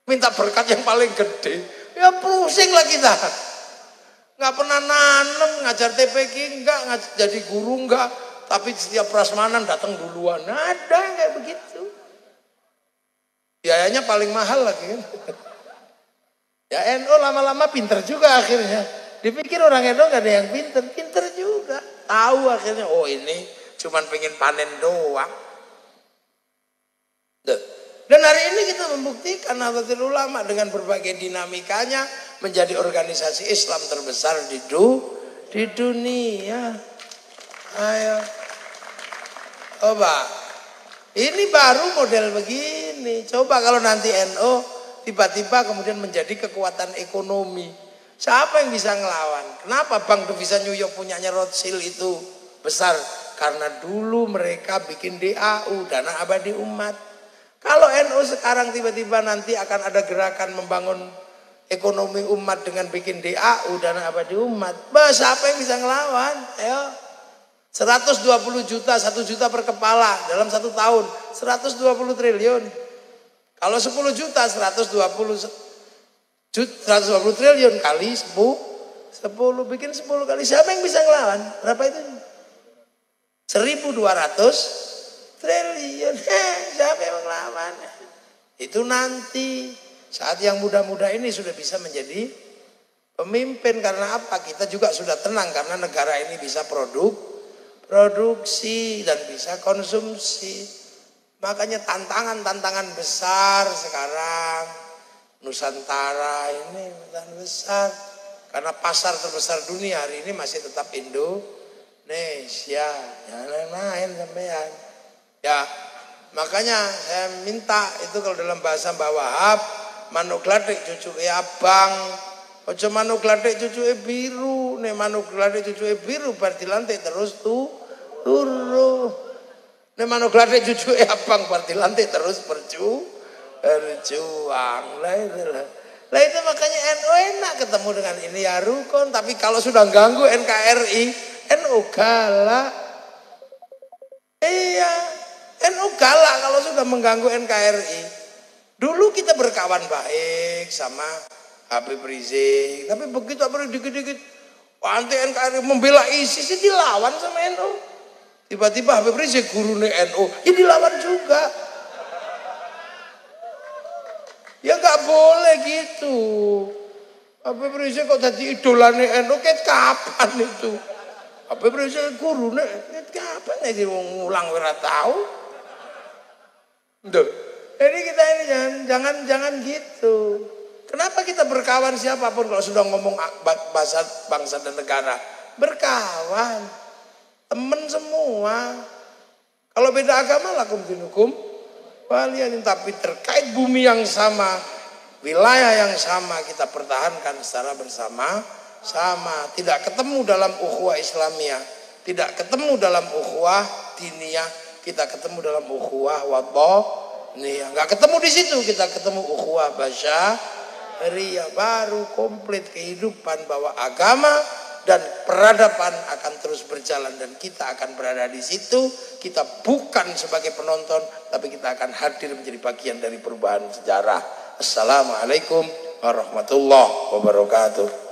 Minta berkat yang paling gede. Ya pusing lah kita. Nggak pernah nanam, ngajar TPQ enggak, jadi guru enggak. Tapi setiap prasmanan datang duluan. Ada yang kayak begitu. Biayanya paling mahal lagi. Ya NU lama-lama pinter juga akhirnya. Dipikir orang NU nggak ada yang pinter juga. Tahu akhirnya, oh ini cuman pengen panen doang. Dan hari ini kita membuktikan Nahdlatul Ulama dengan berbagai dinamikanya menjadi organisasi Islam terbesar di dunia. Ayo, coba. Ini baru model begini. Coba kalau nanti NU tiba-tiba kemudian menjadi kekuatan ekonomi. Siapa yang bisa ngelawan? Kenapa Bank Devisa New York punyanya Rothschild itu besar? Karena dulu mereka bikin DAU, dana abadi umat. Kalau NU sekarang tiba-tiba nanti akan ada gerakan membangun ekonomi umat dengan bikin DAU, dana abadi umat. Siapa yang bisa ngelawan? Ayo. 120 juta, 1 juta per kepala dalam 1 tahun. 120 triliun. Kalau 10 juta, 120 triliun kali 10. Bikin 10 kali. Siapa yang bisa ngelawan? Berapa itu? 1.200 triliun. Siapa yang melawan? Itu nanti saat yang muda-muda ini sudah bisa menjadi pemimpin. Karena apa? Kita juga sudah tenang karena negara ini bisa produksi dan bisa konsumsi. Makanya tantangan besar sekarang Nusantara ini tantangan besar. Karena pasar terbesar dunia hari ini masih tetap Indonesia. Jangan lain-lain sampean. Ya, makanya saya minta itu kalau dalam bahasa Mbah Wahab, manuk gladik cucuke abang, ojo manuk gladik cucuke biru. Nek manuk gladik cucuke biru bar dilantik terus turu. Nek manuk gladik cucuke abang bar dilantik terus berjuang. Lah itu makanya NU enak ketemu dengan ini ya rukun, tapi kalau sudah ganggu NKRI, NU galak. Iya, NU galak kalau sudah mengganggu NKRI. Dulu kita berkawan baik sama Habib Rizik, tapi begitu dikit-dikit anti NKRI membela ISIS dilawan sama NU. Tiba-tiba Habib Rizik gurune NU, ya dilawan juga. Ya nggak boleh gitu. Habib Rizik kok jadi idolane NU kapan itu? Habib Rizik gurune kapan iki ngulang ora tahu. Duh. Jadi kita ini jangan gitu. Kenapa kita berkawan siapapun kalau sudah ngomong bahasa bangsa dan negara? Berkawan. Temen semua. Kalau beda agama lakum dinukum waliyatin, tapi terkait bumi yang sama, wilayah yang sama kita pertahankan secara bersama-sama. Tidak ketemu dalam ukhuwah Islamiyah, tidak ketemu dalam ukhuwah diniyah, kita ketemu dalam ukhuwah wataniyah. Enggak ketemu di situ, kita ketemu ukhuwah basyariyah. Baru komplit kehidupan bahwa agama dan peradaban akan terus berjalan dan kita akan berada di situ. Kita bukan sebagai penonton, tapi kita akan hadir menjadi bagian dari perubahan sejarah. Assalamualaikum warahmatullahi wabarakatuh.